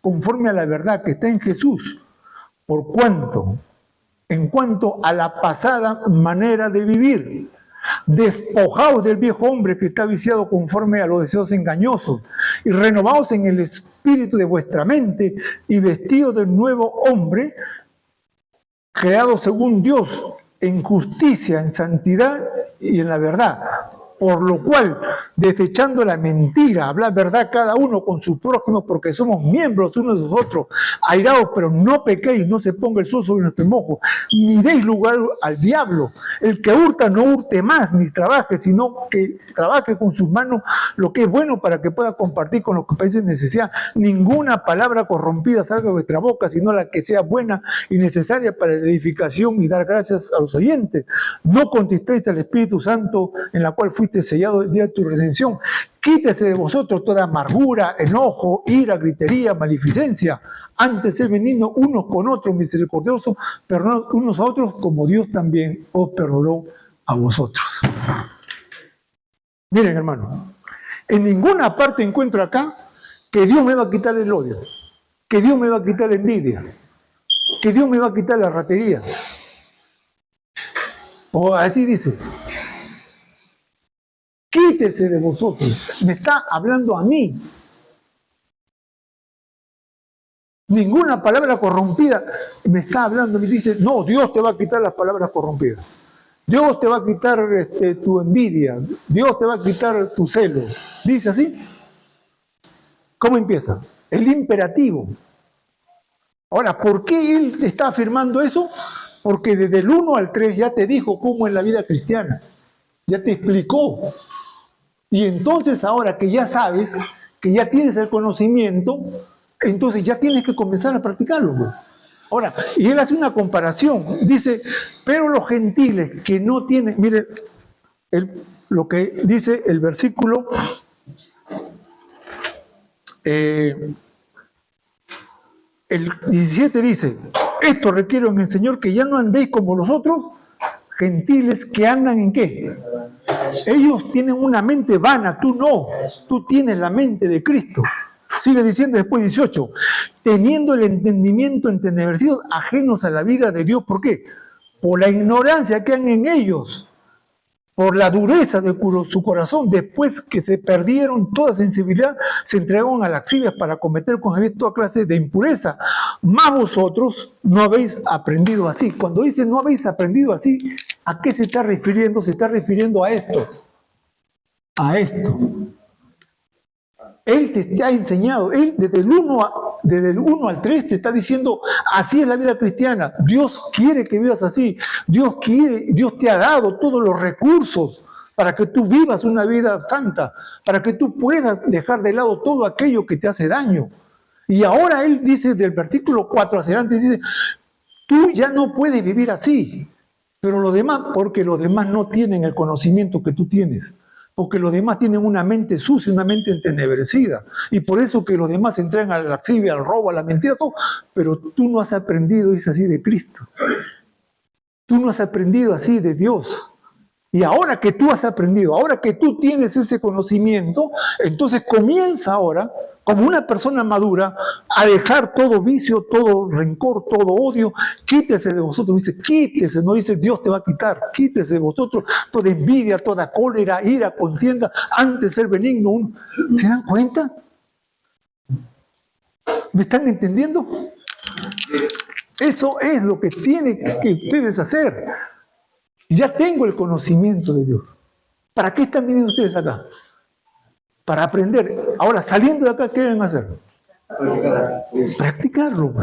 [SPEAKER 1] conforme a la verdad que está en Jesús, en cuanto a la pasada manera de vivir, despojaos del viejo hombre que está viciado conforme a los deseos engañosos y renovaos en el espíritu de vuestra mente y vestidos del nuevo hombre, creado según Dios, en justicia, en santidad y en la verdad. Por lo cual, desechando la mentira, hablar verdad cada uno con su prójimo, porque somos miembros unos de los otros. Airaos, pero no pequéis, no se ponga el sol sobre nuestro mojo, ni deis lugar al diablo. El que hurta, no hurte más, ni trabaje, sino que trabaje con sus manos lo que es bueno para que pueda compartir con los que padecen necesidad. Ninguna palabra corrompida salga de vuestra boca, sino la que sea buena y necesaria para la edificación y dar gracias a los oyentes. No contristéis al Espíritu Santo, en la cual fuiste sellado el día de tu redención. Quítese de vosotros toda amargura, enojo, ira, gritería, maleficencia. Antes ser benignos unos con otros, misericordiosos, perdonad unos a otros, como Dios también os perdonó a vosotros. Miren, hermano, en ninguna parte encuentro acá que Dios me va a quitar el odio, que Dios me va a quitar la envidia, que Dios me va a quitar la ratería. O así dice. Quítese de vosotros. Me está hablando a mí. Ninguna palabra corrompida me está hablando. Me dice, no, Dios te va a quitar las palabras corrompidas. Dios te va a quitar tu envidia. Dios te va a quitar tu celo. Dice así. ¿Cómo empieza? El imperativo. Ahora, ¿por qué él está afirmando eso? Porque desde el 1 al 3 ya te dijo cómo es la vida cristiana. Ya te explicó. Y entonces ahora que ya sabes, que ya tienes el conocimiento, entonces ya tienes que comenzar a practicarlo. Pues. Ahora, y él hace una comparación. Dice, pero los gentiles que no tienen, miren, lo que dice el versículo, el 17 dice, esto requiero en el Señor que ya no andéis como los otros gentiles que andan ¿en qué? Ellos tienen una mente vana, tú no. Tú tienes la mente de Cristo. Sigue diciendo después 18, teniendo el entendimiento entenebrecido, ajenos a la vida de Dios. ¿Por qué? Por la ignorancia que hay en ellos, por la dureza de su corazón, después que se perdieron toda sensibilidad, se entregaron a lascivias para cometer con avidez toda clase de impureza. Mas vosotros no habéis aprendido así. Cuando dice no habéis aprendido así, ¿a qué se está refiriendo? Se está refiriendo a esto. A esto. Él te ha enseñado, él desde el 1 al 3 te está diciendo, así es la vida cristiana. Dios quiere que vivas así. Dios te ha dado todos los recursos para que tú vivas una vida santa, para que tú puedas dejar de lado todo aquello que te hace daño. Y ahora él dice, del versículo 4 hacia adelante, dice, tú ya no puedes vivir así, pero los demás, porque los demás no tienen el conocimiento que tú tienes. Porque los demás tienen una mente sucia, una mente entenebrecida. Y por eso que los demás entran a la lascivia, al robo, a la mentira, todo. Pero tú no has aprendido, es así, de Cristo. Tú no has aprendido así de Dios. Y ahora que tú has aprendido, ahora que tú tienes ese conocimiento, entonces comienza ahora, como una persona madura, a dejar todo vicio, todo rencor, todo odio. Quítese de vosotros, dice, quítese, no dice Dios te va a quitar, quítese de vosotros toda envidia, toda cólera, ira, contienda, antes de ser benigno. ¿Se dan cuenta? ¿Me están entendiendo? Eso es lo que tienen que ustedes hacer. Ya tengo el conocimiento de Dios. ¿Para qué están viniendo ustedes acá? Para aprender. Ahora, saliendo de acá, ¿qué deben hacer? Practicarlo.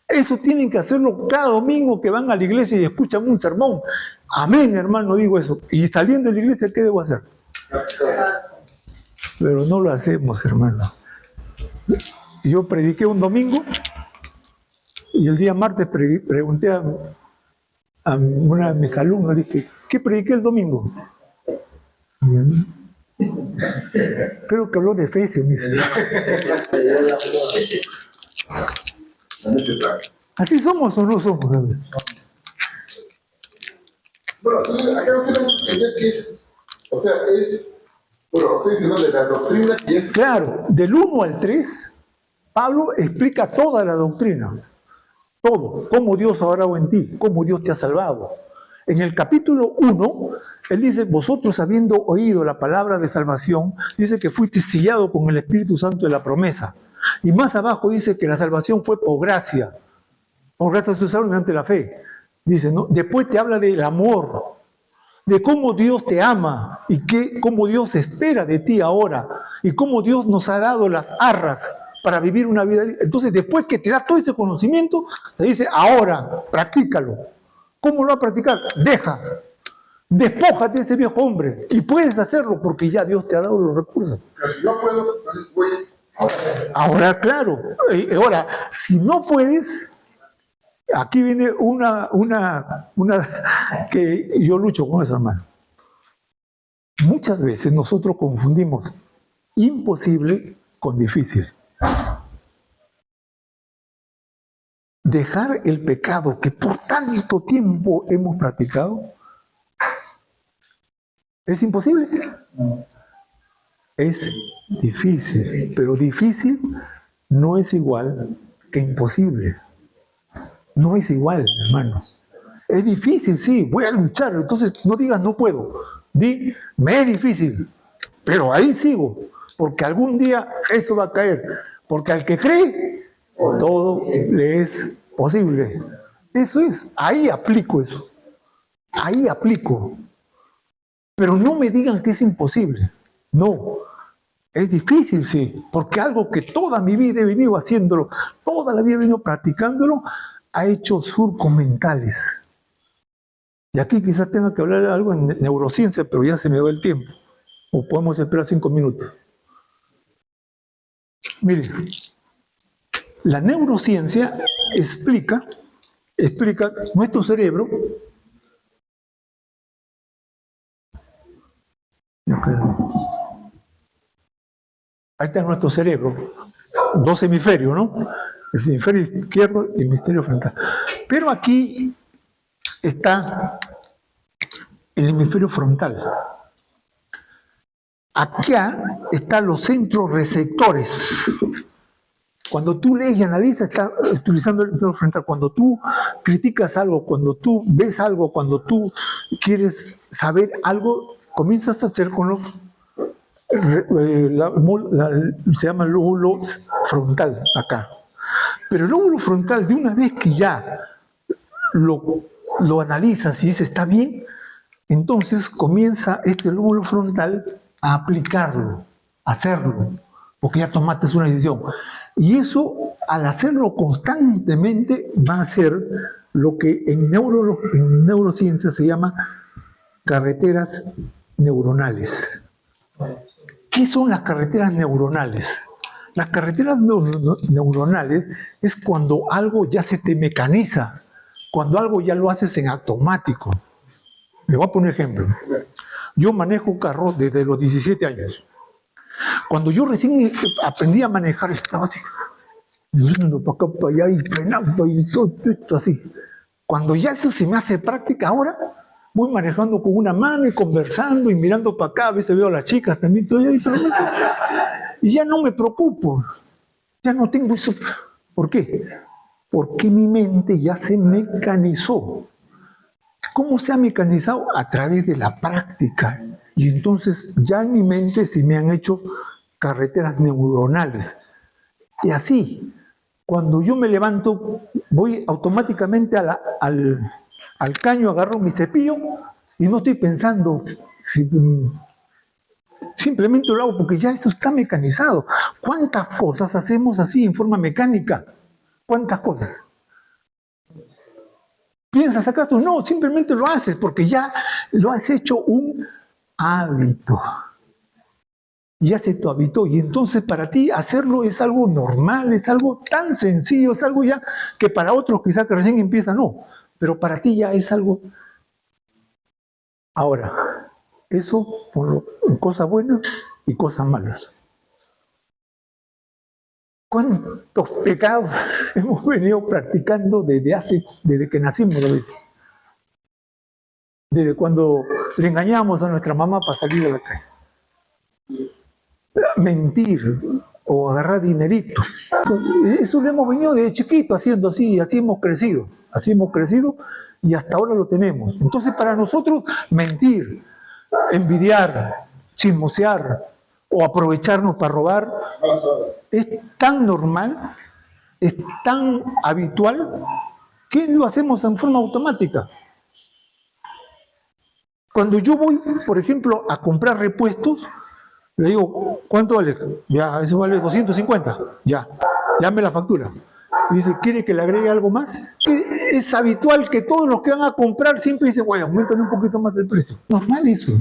[SPEAKER 1] Eso tienen que hacerlo cada domingo que van a la iglesia y escuchan un sermón. Amén, hermano, digo eso. Y saliendo de la iglesia, ¿qué debo hacer? Pero no lo hacemos, hermano. Yo prediqué un domingo y el día martes pregunté a una de mis alumnos, dije, ¿qué prediqué el domingo? Creo que habló de Efesios, me dice. ¿Así somos o no somos?
[SPEAKER 3] Bueno, acá no quiero entender que es, o sea, es, bueno, estoy diciendo de la doctrina y es...
[SPEAKER 1] Claro, del 1 al 3, Pablo explica toda la doctrina. Todo, cómo Dios ha obrado en ti, cómo Dios te ha salvado. En el capítulo 1, él dice, vosotros habiendo oído la palabra de salvación, dice que fuiste sellado con el Espíritu Santo de la promesa. Y más abajo dice que la salvación fue por gracia sois salvos mediante la fe. Dice, ¿no? Después te habla del amor, de cómo Dios te ama y cómo Dios espera de ti ahora y cómo Dios nos ha dado las arras para vivir una vida. Entonces, después que te da todo ese conocimiento, te dice, ahora, practícalo. ¿Cómo lo va a practicar? Despójate de ese viejo hombre. Y puedes hacerlo porque ya Dios te ha dado los recursos.
[SPEAKER 3] Pero si no puedo, entonces voy...
[SPEAKER 1] Ahora, claro. Ahora, si no puedes, aquí viene una que yo lucho con eso, hermano. Muchas veces nosotros confundimos imposible con difícil. Dejar el pecado que por tanto tiempo hemos practicado es imposible. Es difícil, pero difícil no es igual que imposible. No es igual, hermanos. Es difícil, sí, voy a luchar, entonces no digas no puedo. Di, me es difícil, pero ahí sigo, porque algún día eso va a caer. Porque al que cree, todo le es posible. Eso es, ahí aplico eso. Ahí aplico. Pero no me digan que es imposible. No, es difícil, sí, porque algo que toda mi vida he venido haciéndolo, toda la vida he venido practicándolo, ha hecho surcos mentales. Y aquí quizás tenga que hablar algo en neurociencia, pero ya se me va el tiempo. O podemos esperar 5 minutos. Mire, la neurociencia explica nuestro cerebro. Ahí está nuestro cerebro, 2 hemisferios, ¿no? El hemisferio izquierdo y el hemisferio frontal. Pero aquí está el hemisferio frontal. Acá están los centros receptores. Cuando tú lees y analizas, estás utilizando el hemisferio frontal. Cuando tú criticas algo, cuando tú ves algo, cuando tú quieres saber algo, comienzas a hacer con los... se llama lóbulo frontal acá. Pero el lóbulo frontal, de una vez que ya lo analizas y dices está bien, entonces comienza este lóbulo frontal a aplicarlo, a hacerlo, porque ya tomaste una decisión. Y eso, al hacerlo constantemente, va a ser lo que en neurociencia se llama carreteras neuronales. ¿Qué son las carreteras neuronales? Las carreteras neuronales es cuando algo ya se te mecaniza, cuando algo ya lo haces en automático. Le voy a poner ejemplo. Yo manejo un carro desde los 17 años. Cuando yo recién aprendí a manejar, estaba así, yendo para acá, para allá, y frenando, y todo esto así. Cuando ya eso se me hace práctica, ahora voy manejando con una mano y conversando y mirando para acá, a veces veo a las chicas también, y ya no me preocupo, ya no tengo eso. ¿Por qué? Porque mi mente ya se mecanizó. ¿Cómo se ha mecanizado? A través de la práctica. Y entonces ya en mi mente se me han hecho carreteras neuronales. Y así, cuando yo me levanto, voy automáticamente al caño, agarro mi cepillo y no estoy pensando si Simplemente lo hago porque ya eso está mecanizado. ¿Cuántas cosas hacemos así en forma mecánica? ¿Cuántas cosas? ¿Piensas acaso? No, simplemente lo haces porque ya lo has hecho un hábito. Ya se te habitó. Y entonces para ti hacerlo es algo normal, es algo tan sencillo, es algo ya que para otros quizás que recién empiezan, no. Pero para ti ya es algo. Ahora, eso por cosas buenas y cosas malas. ¿Cuántos pecados hemos venido practicando desde que nacimos, lo ves? Desde cuando le engañamos a nuestra mamá para salir de la calle. Mentir o agarrar dinerito. Eso lo hemos venido desde chiquito haciendo así, así hemos crecido y hasta ahora lo tenemos. Entonces para nosotros mentir, envidiar, chismosear o aprovecharnos para robar es tan normal, es tan habitual que lo hacemos en forma automática. Cuando yo voy, por ejemplo, a comprar repuestos, le digo, ¿cuánto vale? Ya, eso vale 250. Ya me la factura. Y dice, ¿quiere que le agregue algo más? Es habitual que todos los que van a comprar siempre dicen, bueno, aumentan un poquito más el precio. Normal eso.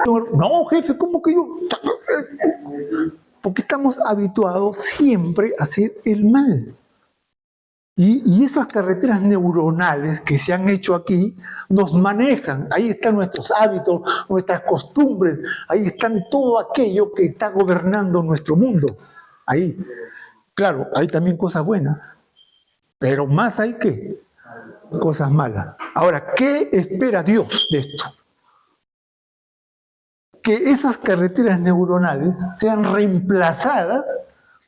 [SPEAKER 1] No, jefe, ¿cómo que yo? Porque estamos habituados siempre a hacer el mal. Y esas carreteras neuronales que se han hecho aquí nos manejan. Ahí están nuestros hábitos, nuestras costumbres. Ahí están todo aquello que está gobernando nuestro mundo. Ahí. Claro, hay también cosas buenas. Pero más hay que cosas malas. Ahora, ¿qué espera Dios de esto? Que esas carreteras neuronales sean reemplazadas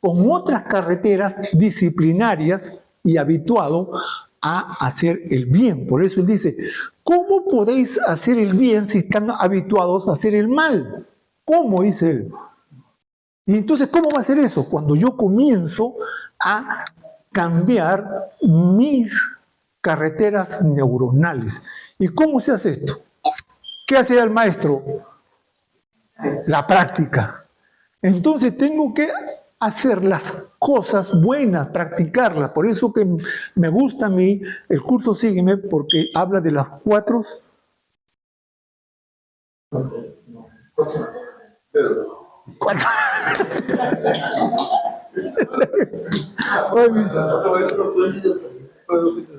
[SPEAKER 1] con otras carreteras disciplinarias y habituado a hacer el bien. Por eso él dice, ¿cómo podéis hacer el bien si están habituados a hacer el mal? ¿Cómo? Dice él. Y entonces, ¿cómo va a ser eso? Cuando yo comienzo a cambiar mis carreteras neuronales. ¿Y cómo se hace esto? ¿Qué hace el maestro? La práctica. Entonces tengo que hacer las cosas buenas, practicarlas. Por eso que me gusta a mí el curso Sígueme, porque habla de las 4.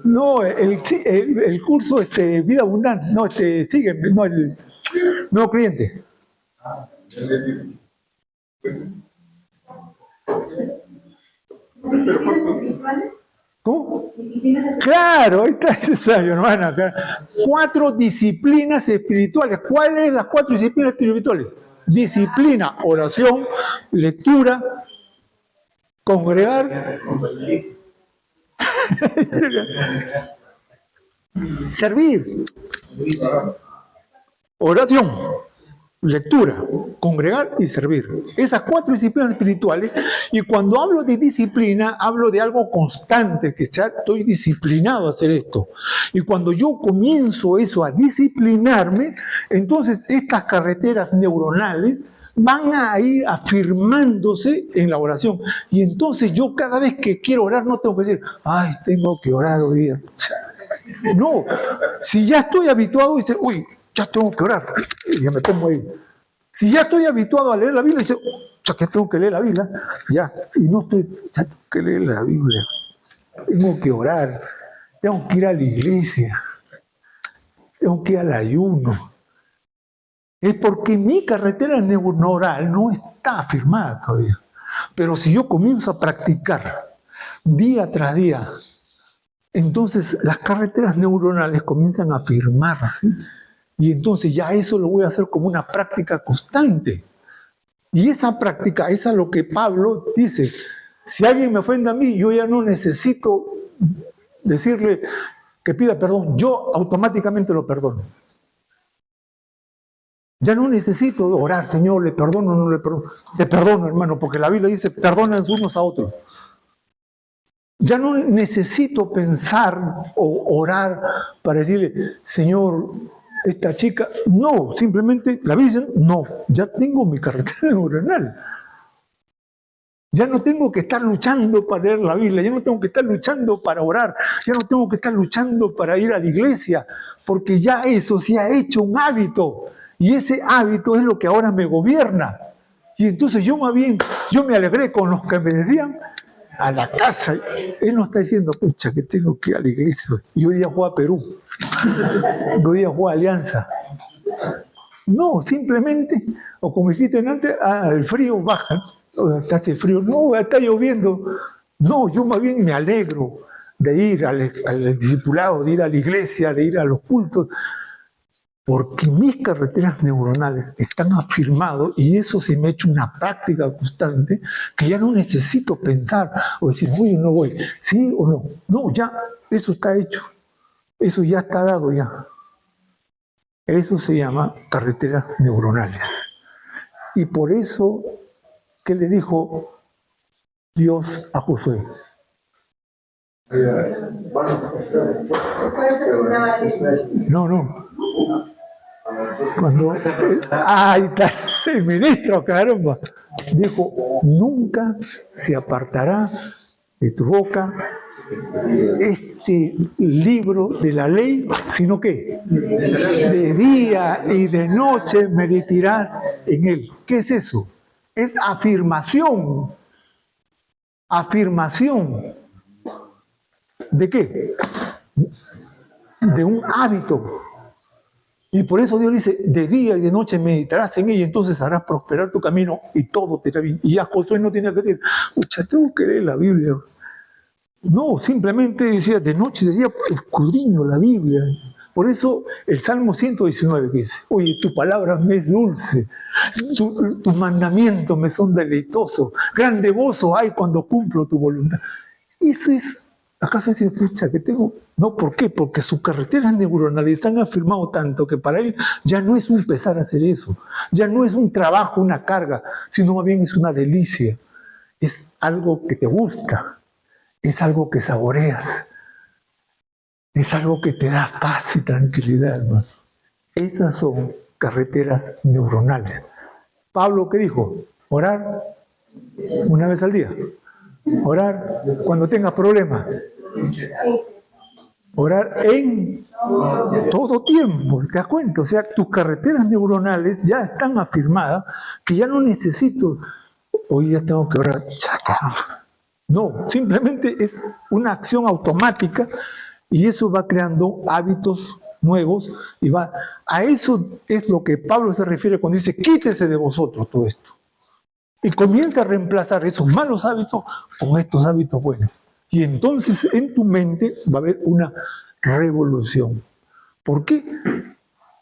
[SPEAKER 1] No, el curso Vida Abundante, no, Sígueme, no, el nuevo creyente. ¿Cómo? Claro, ahí está necesario, hermana. 4 disciplinas espirituales. ¿Cuáles son las 4 disciplinas espirituales? Disciplina, oración, lectura, congregar, servir, oración, lectura, congregar y servir. Esas 4 disciplinas espirituales. Y cuando hablo de disciplina, hablo de algo constante, que estoy disciplinado a hacer esto. Y cuando yo comienzo eso, a disciplinarme, entonces estas carreteras neuronales van a ir afirmándose en la oración. Y entonces yo cada vez que quiero orar no tengo que decir, ay, tengo que orar hoy día. No, si ya estoy habituado, dice, uy, ya tengo que orar, y ya me pongo ahí. Si ya estoy habituado a leer la Biblia, dice, ya que tengo que leer la Biblia, ya, y no estoy, ya tengo que leer la Biblia, tengo que orar, tengo que ir a la iglesia, tengo que ir al ayuno. Es porque mi carretera neuronal no está afirmada todavía. Pero si yo comienzo a practicar día tras día, entonces las carreteras neuronales comienzan a afirmarse. Y entonces ya eso lo voy a hacer como una práctica constante. Y esa práctica, esa es lo que Pablo dice. Si alguien me ofende a mí, yo ya no necesito decirle que pida perdón. Yo automáticamente lo perdono. Ya no necesito orar, Señor, le perdono o no le perdono. Te perdono, hermano, porque la Biblia dice, perdonen unos a otros. Ya no necesito pensar o orar para decirle, Señor, esta chica. No, simplemente la Biblia dice, no, ya tengo mi carretera neuronal. Ya no tengo que estar luchando para leer la Biblia, ya no tengo que estar luchando para orar, ya no tengo que estar luchando para ir a la iglesia, porque ya eso se ha hecho un hábito, y ese hábito es lo que ahora me gobierna. Y entonces yo me alegré con los que me decían, a la casa. Él no está diciendo, pucha, que tengo que ir a la iglesia. Y hoy día juega a Perú, hoy día juega a Alianza. No, simplemente, o como dijiste antes, el frío baja. Hace frío, no, está lloviendo. No, yo más bien me alegro de ir al discipulado, de ir a la iglesia, de ir a los cultos, porque mis carreteras neuronales están afirmadas y eso se me ha hecho una práctica constante que ya no necesito pensar o decir, voy o no voy, sí o no. No, ya, eso está hecho, eso ya está dado ya. Eso se llama carreteras neuronales. Y por eso, ¿qué le dijo Dios a Josué? No. Cuando ahí está ese ministro, caramba. Dijo, nunca se apartará de tu boca este libro de la ley, sino que de día y de noche meditarás en él. ¿Qué es eso? Es afirmación. Afirmación. ¿De qué? De un hábito. Y por eso Dios dice, de día y de noche meditarás en ella, entonces harás prosperar tu camino y todo te irá bien. Y ya Josué no tenía que decir, pucha, tengo que leer la Biblia. No, simplemente decía, de noche y de día escudriño la Biblia. Por eso el Salmo 119 que dice, oye, tu palabra me es dulce, tus mandamientos me son deleitosos, grande gozo hay cuando cumplo tu voluntad. Eso es, ¿acaso dice, pucha, que tengo? No, ¿por qué? Porque sus carreteras neuronales han afirmado tanto que para él ya no es un pesar hacer eso, ya no es un trabajo, una carga, sino más bien es una delicia, es algo que te gusta, es algo que saboreas, es algo que te da paz y tranquilidad, hermano. Esas son carreteras neuronales. Pablo, ¿qué dijo? Orar una vez al día. Orar cuando tengas problemas. Orar en todo tiempo, ¿te das cuenta? O sea, tus carreteras neuronales ya están afirmadas que ya no necesito, hoy ya tengo que orar. No, simplemente es una acción automática y eso va creando hábitos nuevos y va. A eso es lo que Pablo se refiere cuando dice, quítese de vosotros todo esto. Y comienza a reemplazar esos malos hábitos con estos hábitos buenos. Y entonces en tu mente va a haber una revolución. ¿Por qué?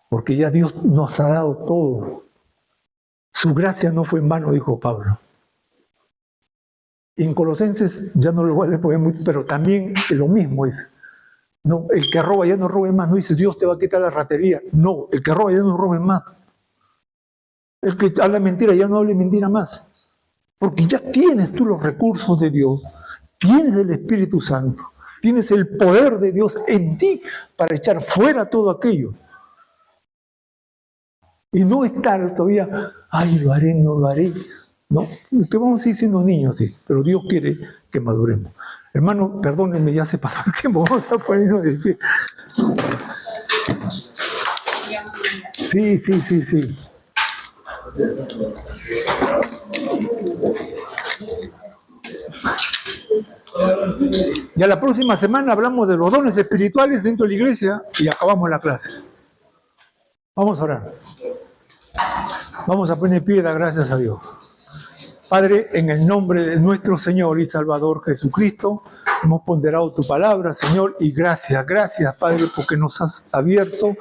[SPEAKER 1] Porque ya Dios nos ha dado todo. Su gracia no fue en vano, dijo Pablo. Y en Colosenses, ya no lo voy a leer porque es muy, pero también lo mismo es. No, el que roba ya no robe más, no dice Dios te va a quitar la ratería. No, el que roba ya no robe más. El que habla mentira ya no hable mentira más. Porque ya tienes tú los recursos de Dios, tienes el Espíritu Santo, tienes el poder de Dios en ti para echar fuera todo aquello. Y no estar todavía, ay, lo haré, no lo haré. No, que vamos a ir siendo niños, sí, pero Dios quiere que maduremos. Hermano, perdónenme, ya se pasó el tiempo, vamos a ponernos de pie. Sí. Ya la próxima semana hablamos de los dones espirituales dentro de la iglesia y acabamos la clase. Vamos a orar. Vamos a poner pie y dar gracias a Dios. Padre, en el nombre de nuestro Señor y Salvador Jesucristo, hemos ponderado tu palabra, Señor, y gracias, Padre, porque nos has abierto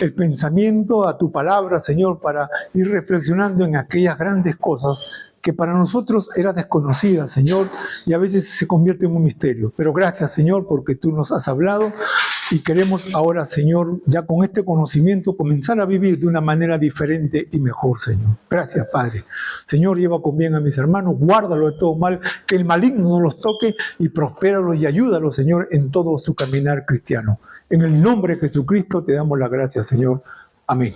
[SPEAKER 1] el pensamiento a tu palabra, Señor, para ir reflexionando en aquellas grandes cosas que para nosotros era desconocida, Señor, y a veces se convierte en un misterio. Pero gracias, Señor, porque tú nos has hablado Y queremos ahora, Señor, ya con este conocimiento, comenzar a vivir de una manera diferente y mejor, Señor. Gracias, Padre. Señor, lleva con bien a mis hermanos, guárdalo de todo mal, que el maligno no los toque y prospéralos y ayúdalos, Señor, en todo su caminar cristiano. En el nombre de Jesucristo te damos las gracias, Señor. Amén.